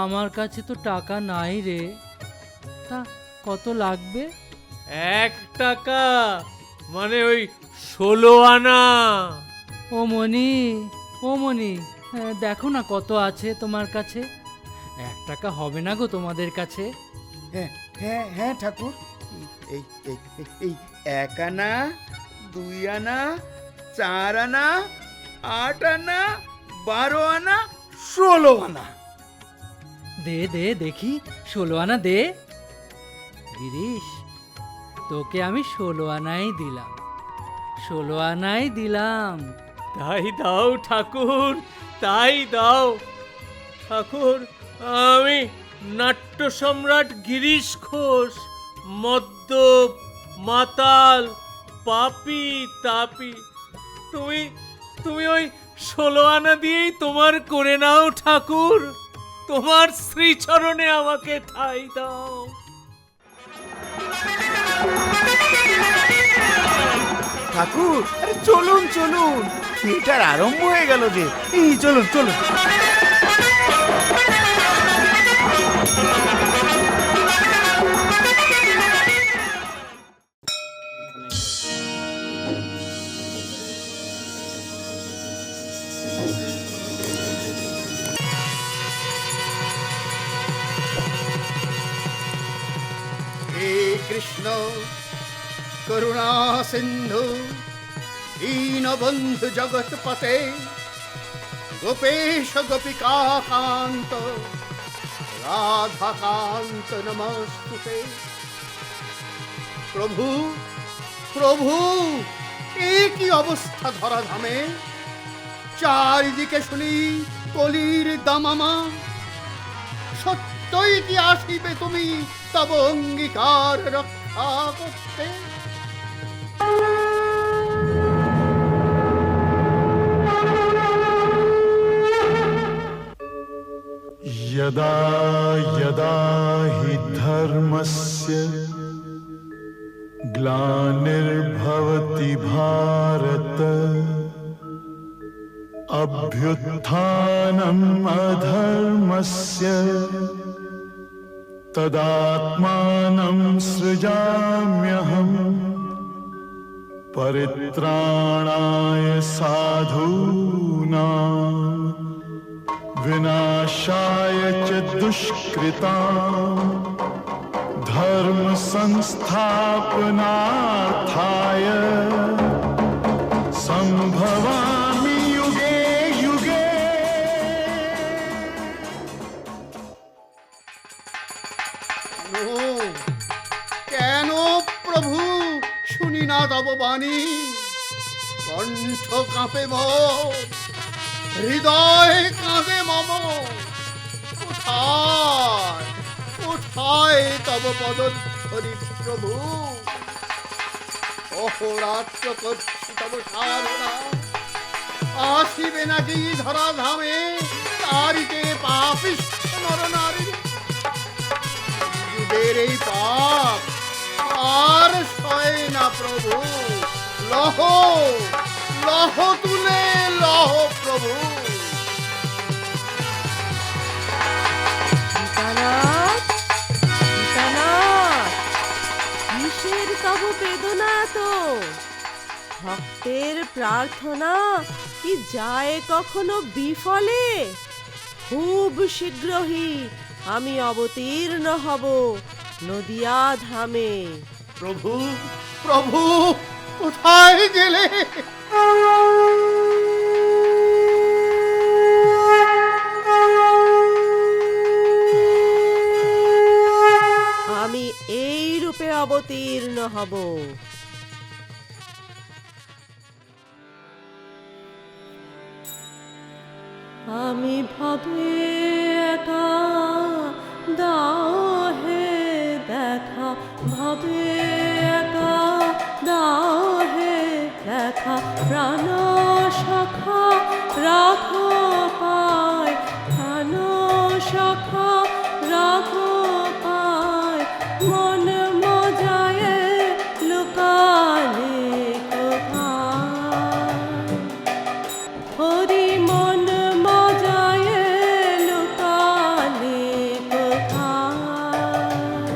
আমার কাছে তো টাকা নাই রে। তা কত লাগবে? 1 টাকা, মানে ওই 16 আনা। ও মনি, দেখো না কত আছে তোমার কাছে। 1 টাকা হবে না গো তোমাদের কাছে। হ্যাঁ হ্যাঁ হ্যাঁ ঠাকুর, এই এই এই- এই 1 আনা, 2 আনা, 4 আনা, 8 আনা, 12 আনা, 16 আনা। দে দে দেখি, 16 আনা দে। গিরিশ, তোকে আমি 16 আনাই দিলাম, 16 আনাই দিলাম। তাই দাও ঠাকুর, তাই দাও ঠাকুর। আমি নাট্য সম্রাট গিরিশ ঘোষ, মদ্যপ, মাতাল, পাপী, তাপী। তুমি ওই 16 আনা দিয়েই তোমার করে নাও ঠাকুর। তোমার শ্রীচরণে আমাকে ঠাঁই দাও। ঠাকুর, আরে চলুন চলুন, থিয়েটার আরম্ভ হয়ে গেল যে, এই চলুন চলুন। কৃষ্ণ করুণা সিন্ধু দীনবন্ধু জগৎপতে গোপেশ গোপিকা কান্ত রাধাকান্ত নমস্তুতে। প্রভু প্রভু, এ কি অবস্থা ধরাধামে! চারিদিকে শুনি কলির দামামা। সত্যই কি আসিবে তুমি তব অঙ্গীকার রক্ষা করতে? यदा यदा हि धर्मस्य ग्लानिर्भवति भारत अभ्युत्थानम् अधर्मस्य तदात्मानं सृजाम्यहम् परित्राणाय साधूनां विनाशाय च दुष्कृतां धर्म संस्थापनार्थाय संभवामि युगे युगे। কেন প্রভু শুনি না তব বাণী? কণ্ঠ কাঁপে মোর, হৃদয় কাঁদে মম। কোথায় কোথায় তব পদধ্বনি প্রভু? অহরাত্র করছি তব সাধনা। আসিবে নাকি ধরাধামে তারিতে পাপিষ্ঠ নরনারী? যুগের এই পাপ আর সয় না প্রভু। লহ লহ তুলে লহ প্রভু। কিসের তব বেদনা তো? ভক্তের প্রার্থনা কি যায় কখনো বিফলে? খুব শীঘ্রই আমি অবতীর্ণ হব নদিয়া ধামে। প্রভু প্রভু, কোথায় গেলে? আমি এই রূপে অবতীর্ণ হব। আমি ভাবে একা, দাও হে দেখা। ভাবে একা, দাও হে দেখা। প্রাণ সখা রাখো পায়, প্রাণ সখা রাখো পায়। মন মজায় লুকালে কোথায়? হরি মন মজায় লুকালে কোথায়?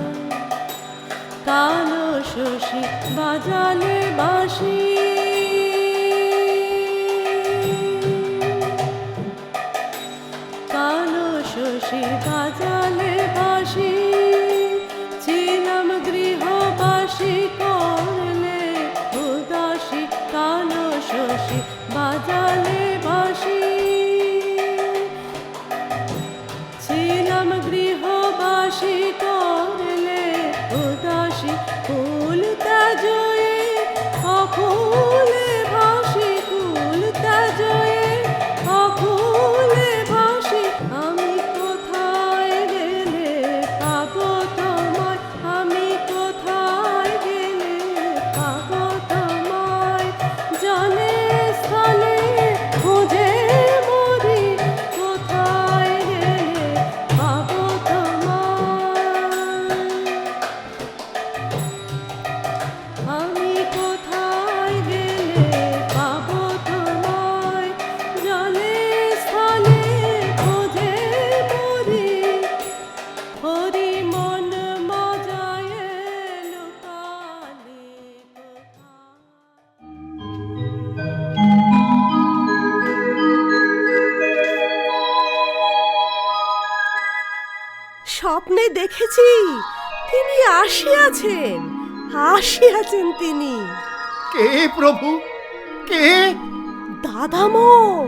কালো শশী বাজালে বাঁশি, কালো শশী বাজালে বাঁশি। ছিলাম গৃহবাসী করলে উদাসী, কালো শশী বাজালে বাঁশি। ছিলাম গৃহবাসী করলে উদাসী। ফুল ত্যাজয়ে অফুলে ভাসি, ফুল ত্যাজয়ে অফুলে ভাসি। আমি কোথায় গেলে পাবো তোমায়? আমি কোথায় গেলে পাবো তোমায়? জলে স্থলে খুঁজে মরি, কোথায় গেলে পাবো তোমায়? আমি কোথায় গেলে পাবো তোমায়? জলে স্থলে খুঁজে মরি, হরি মন মজায় লুকালে কোথায়? স্বপ্নে দেখেছি তিনি আসিয়াছেন, আসিয়াছেন তিনি। কে প্রভু, কে? দাদা মোর,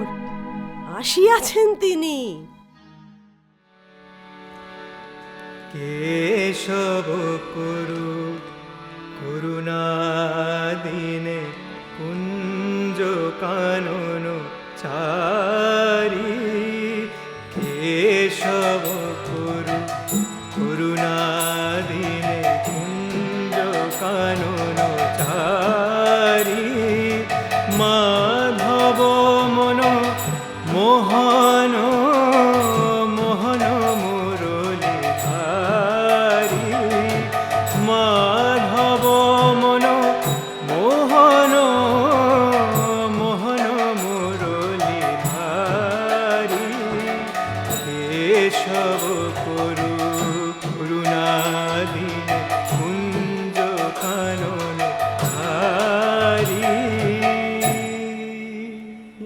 আসিয়াছেন তিনি। কেশব করু করুণা দিনে কুঞ্জ কানন চারি। কেশব করু করুণা দিনে কুঞ্জ কানন চারি। মাধব মন মোহন মোহন মুরলী ধারি। মাধব মন মোহন মোহন মুরলী ধারি। কেশব করু করুণা দিনে কুঞ্জ কানন ধারি।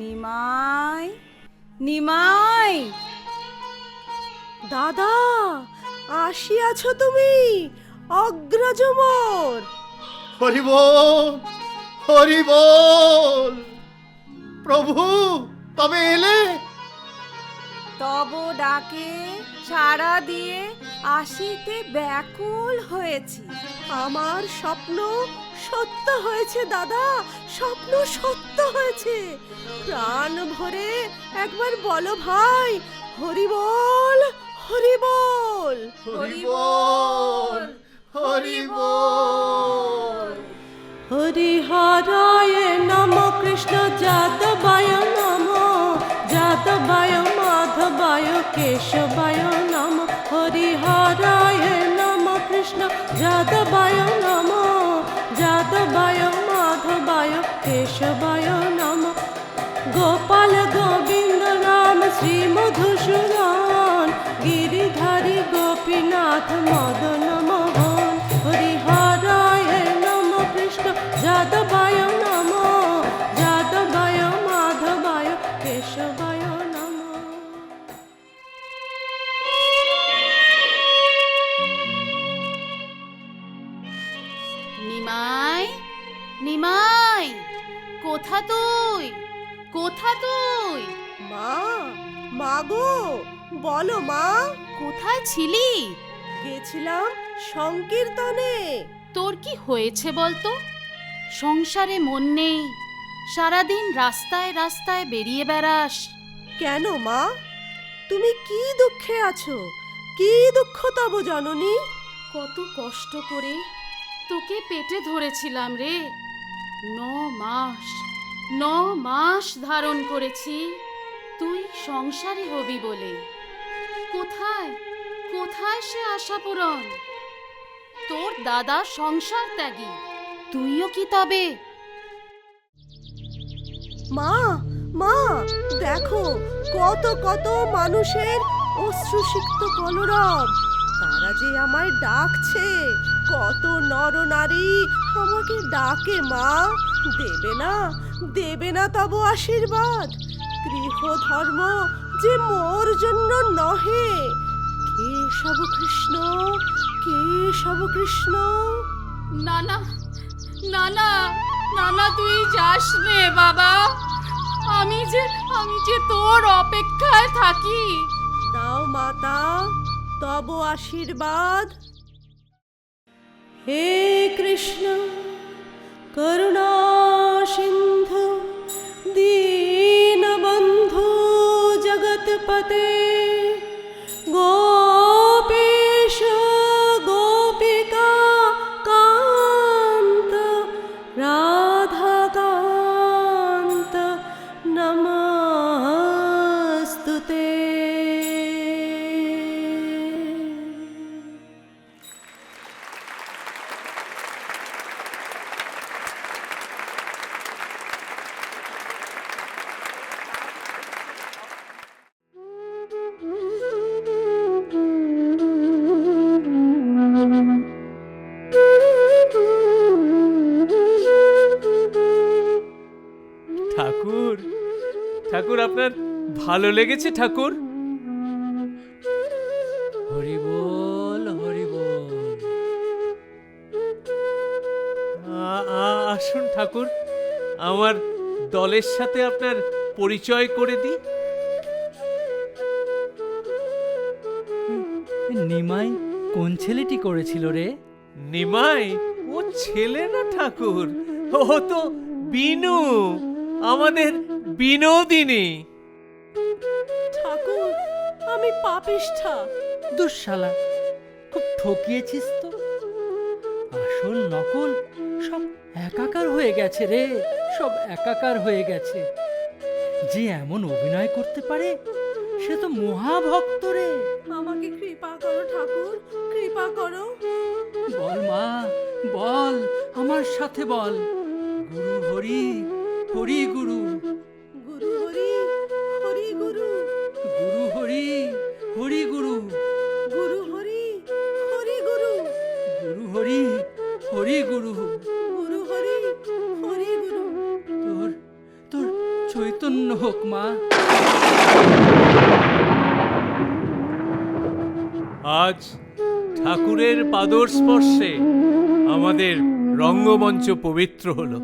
নিমাই, নিমাই, দাদা আসিয়াছ তুমি, অগ্রজ মোর। হরি বল, হরি বল। প্রভু তবে এলে? তব ডাকে সাড়া দিয়ে আসিতে ব্যাকুল হয়েছি। আমার স্বপ্ন সত্য হয়েছে দাদা, স্বপ্ন সত্য হয়েছে। প্রাণ ভরে একবার বলো ভাই, হরি বল, হরি বল, হরি বল, হরি বল। হরিহরায় নম, কৃষ্ণ যাদবায় নম, যাদবায় মাধবায় কেশবায় নম। হরিহরায় নম, কৃষ্ণ যাদবায় নম, যাদবায় মাধবায় কেশবায় নম। গোপাল গোবিন্দ রাম শ্রী মধুসূদন, গিরিধারী গোপীনাথ মদন মোহন। হরিহরায় নম, কৃষ্ণ যাদবায় নম, যাদবায় মাধবায় কেশবায় নম। নিমাই, নিমাই, কোথা তুই, কোথা তুই? মা, মা গো, বলো মা। কোথায় ছিলি? গেছিলাম সংকীর্তনে। তোর কি হয়েছে বলতো? সংসারে মন নেই, সারাদিন রাস্তায় রাস্তায় বেরিয়ে বেড়াস। কেন মা, তুমি কি দুঃখে আছো? কি দুঃখ তব জননী? কত কষ্ট করে তোকে পেটে ধরেছিলাম রে। 9 মাস ধারণ করেছি তুই সংসারী হবি বলে। কোথায় কোথায় সে আশা পূরণ? তোর দাদা সংসার ত্যাগী, তুইও কি তবে? মা, মা, দেখো কত কত মানুষের অশ্রুসিক্ত কলরব। তারা যে আমায় ডাকছে, কত নরনারী আমাকে ডাকে। মা, দেবে না, দেবে না তব আশীর্বাদ? গৃহ ধর্ম যে মোর জন্য নহে। কেশব কৃষ্ণ, কেশব কৃষ্ণ। না না না না না না, তুই যাস নে বাবা। আমি যে তোর অপেক্ষায় থাকি। দাও মাতা তব আশীর্বাদ। হে কৃষ্ণ করুণা সিন্ধু, দীনবন্ধু জগৎপতে, গোপীশ গোপিকা কান্ত, রাধাকান্ত নমস্তুতে। ঠাকুর, ঠাকুর আপনার ভালো লেগেছে ঠাকুর? হরি বল, হরি বল। ঠাকুর, আমার দলের সাথে আপনার পরিচয় করে দিই। নিমাই কোন ছেলেটি করেছিল রে? নিমাই? ও ছেলে না ঠাকুর, ও তো বিনু, আমাদের বিনোদিনী। ঠাকুর, আমি পাপিষ্ঠা। দুঃশালা, খুব ঠকিয়েছিস তো। আসল নকল সব একাকার হয়ে গেছে রে, সব একাকার হয়ে গেছে। যে এমন অভিনয় করতে পারে সে তো মহাভক্ত রে। আমাকে কৃপা করো ঠাকুর, কৃপা করো। বল মা, বল, আমার সাথে বল। গুরু হরি, হরি গুরু। গুরু হরি, হরি গুরু। গুরু হরি, হরি গুরু। গুরু হরি, হরি গুরু। গুরু হরি, হরি গুরু। গুরু হরি, হরি গুরু। তোর তোর চৈতন্য হোক মা। আজ ঠাকুরের পাদর স্পর্শে আমাদের রঙ্গমঞ্চ পবিত্র হলো।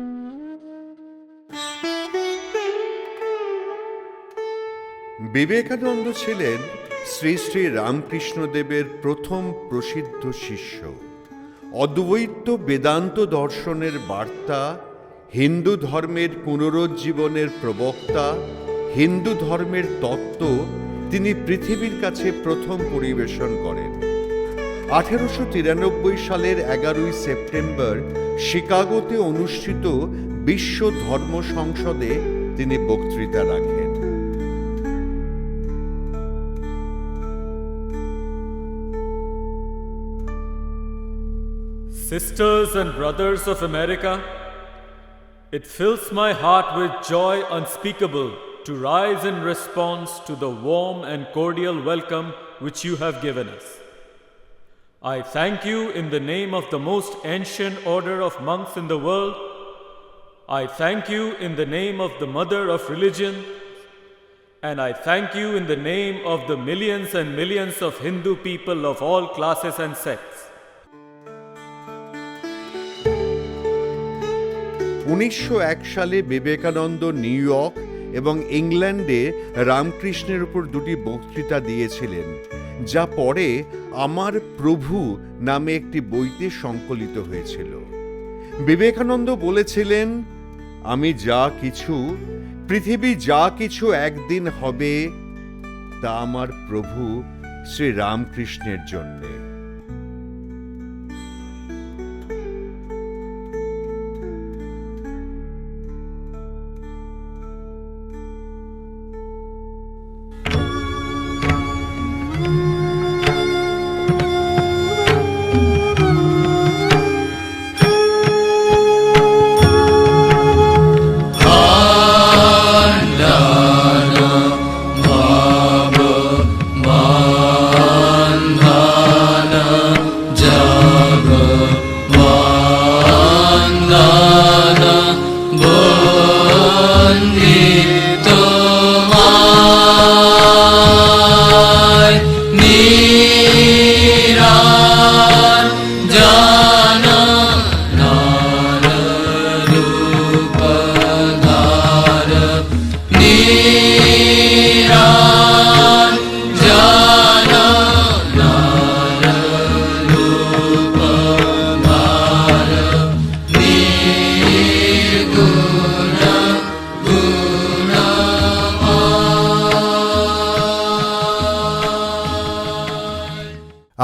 বিবেকানন্দ ছিলেন শ্রী শ্রী রামকৃষ্ণদেবের প্রথম প্রসিদ্ধ শিষ্য। অদ্বৈত বেদান্ত দর্শনের বার্তা, হিন্দু ধর্মের পুনরুজ্জীবনের প্রবক্তা, হিন্দু ধর্মের তত্ত্ব তিনি পৃথিবীর কাছে প্রথম পরিবেশন করেন। 1893 সালের 11 সেপ্টেম্বর শিকাগোতে অনুষ্ঠিত বিশ্ব ধর্ম সংসদে তিনি বক্তৃতা রাখেন। Sisters and brothers of America, it fills my heart with joy unspeakable to rise in response to the warm and cordial welcome which you have given us. I thank you in the name of the most ancient order of monks in the world. I thank you in the name of the mother of religion. And I thank you in the name of the millions and millions of Hindu people of all classes and sects. 1901 সালে Vivekananda new York এবং ইংল্যান্ডে রামকৃষ্ণের উপর দুটি বক্তৃতা দিয়েছিলেন, যা পরে আমার প্রভু নামে একটি বইতে সংকলিত হয়েছিল। বিবেকানন্দ বলেছিলেন, আমি যা কিছু, পৃথিবী যা কিছু একদিন হবে তা আমার প্রভু শ্রী রামকৃষ্ণের জন্যে।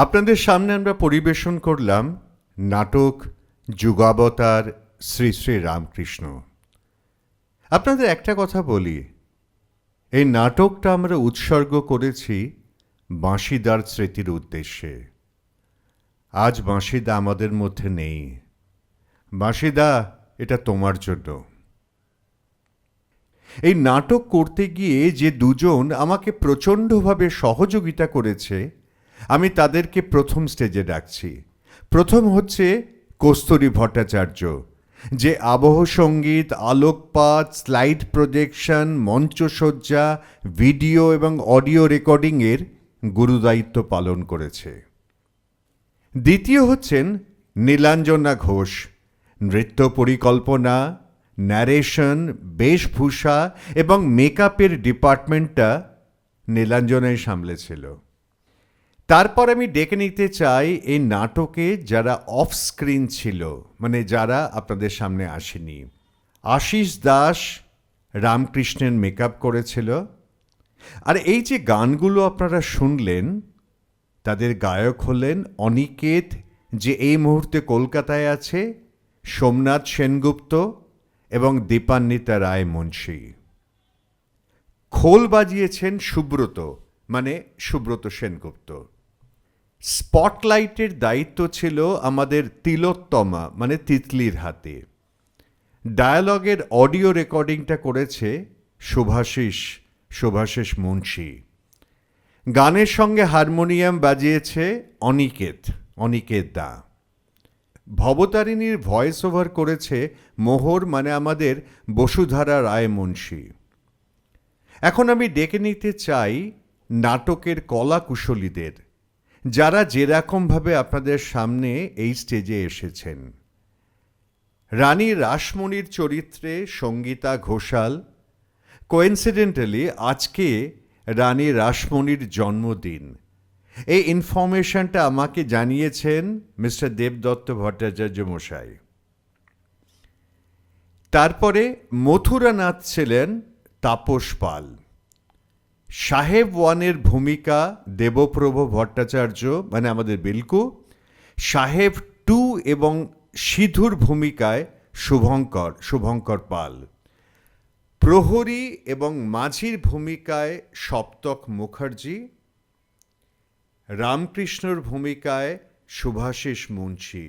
আপনাদের সামনে আমরা পরিবেশন করলাম নাটক যুগাবতার শ্রী শ্রী রামকৃষ্ণ। আপনাদের একটা কথা বলি, এই নাটকটা আমরা উৎসর্গ করেছি বাঁশিদার স্মৃতির উদ্দেশ্যে। আজ বাঁশিদা আমাদের মধ্যে নেই। বাঁশিদা, এটা তোমার জন্য। এই নাটক করতে গিয়ে যে দুজন আমাকে প্রচণ্ডভাবে সহযোগিতা করেছে, আমি তাদেরকে প্রথম স্টেজে ডাকছি। প্রথম হচ্ছে কস্তুরী ভট্টাচার্য, যে আবহ সঙ্গীত, আলোকপাত, স্লাইড প্রজেকশন, মঞ্চসজ্জা, ভিডিও এবং অডিও রেকর্ডিংয়ের গুরুদায়িত্ব পালন করেছে। দ্বিতীয় হচ্ছেন নীলাঞ্জনা ঘোষ, নৃত্য পরিকল্পনা, ন্যারেশন, বেশভূষা এবং মেকআপের ডিপার্টমেন্টটা নীলাঞ্জনাই সামলেছিল। তারপর আমি ডেকে নিতে চাই এই নাটকে যারা অফ স্ক্রিন ছিল, মানে যারা আপনাদের সামনে আসেনি। আশিস দাস রামকৃষ্ণের মেকআপ করেছিল। আর এই যে গানগুলো আপনারা শুনলেন, তাদের গায়ক হলেন অনিকেত, যে এই মুহূর্তে কলকাতায় আছে, সোমনাথ সেনগুপ্ত এবং দীপান্বিতা রায় মুন্সী। খোল বাজিয়েছেন সুব্রত, মানে সুব্রত সেনগুপ্ত। স্পটলাইটের দায়িত্ব ছিল আমাদের তিলোত্তমা, মানে তিতলির হাতে। ডায়ালগের অডিও রেকর্ডিংটা করেছে শুভাশিস মুন্সী। গানের সঙ্গে হারমোনিয়াম বাজিয়েছে অনিকেত দা। ভবতারিণীর ভয়েস ওভার করেছে মোহর, মানে আমাদের বসুধারা রায় মুন্সী। এখন আমি ডেকে নিতে চাই নাটকের কলাকুশলীদের, যারা যেরকমভাবে আপনাদের সামনে এই স্টেজে এসেছেন। রানী রাসমণির চরিত্রে সঙ্গীতা ঘোষাল। কোইন্সিডেন্টালি আজকে রানী রাসমণির জন্মদিন। এই ইনফরমেশনটা আমাকে জানিয়েছেন মিস্টার দেবদত্ত ভট্টাচার্য মশাই। তারপরে মথুরানাথ ছিলেন তাপস পাল। সাহেব ওয়ানের ভূমিকা দেবপ্রভ ভট্টাচার্য, মানে আমাদের বিলকু। সাহেব 2 এবং সিধুর ভূমিকায় শুভঙ্কর পাল। প্রহরী এবং মাঝির ভূমিকায় সপ্তক মুখার্জি। রামকৃষ্ণর ভূমিকায় শুভাশিস মুন্সী।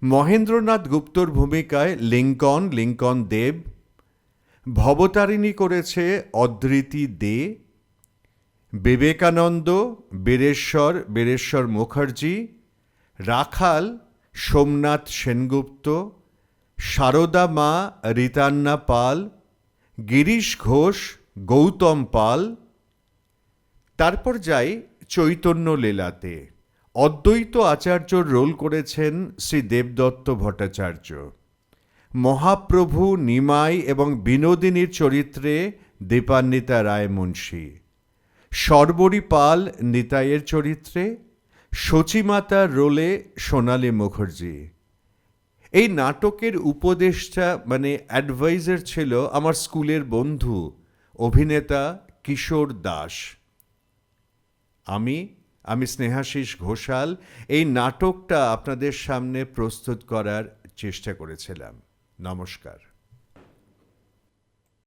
মহেন্দ্রনাথ গুপ্তর ভূমিকায় লিঙ্কন দেব। ভবতারিণী করেছে অদ্রিতি দে। বিবেকানন্দ বীরেশ্বর মুখার্জি। রাখাল সোমনাথ সেনগুপ্ত। সারদা মা রিতান্না পাল। গিরিশ ঘোষ গৌতম পাল। তারপর যাই চৈতন্য লীলাতে। অদ্বৈত আচার্যর রোল করেছেন শ্রী দেবদত্ত ভট্টাচার্য। মহাপ্রভু, নিমাই এবং বিনোদিনীর চরিত্রে দীপান্বিতা রায় মুন্সী। শর্বরী পাল নিতাইয়ের চরিত্রে। সচিমাতার রোলে সোনালী মুখার্জি। এই নাটকের উপদেষ্টা, মানে অ্যাডভাইজার ছিল আমার স্কুলের বন্ধু অভিনেতা কিশোর দাস। আমি স্নেহাশিস ঘোষাল এই নাটকটা আপনাদের সামনে প্রস্তুত করার চেষ্টা করেছিলাম। নমস্কার।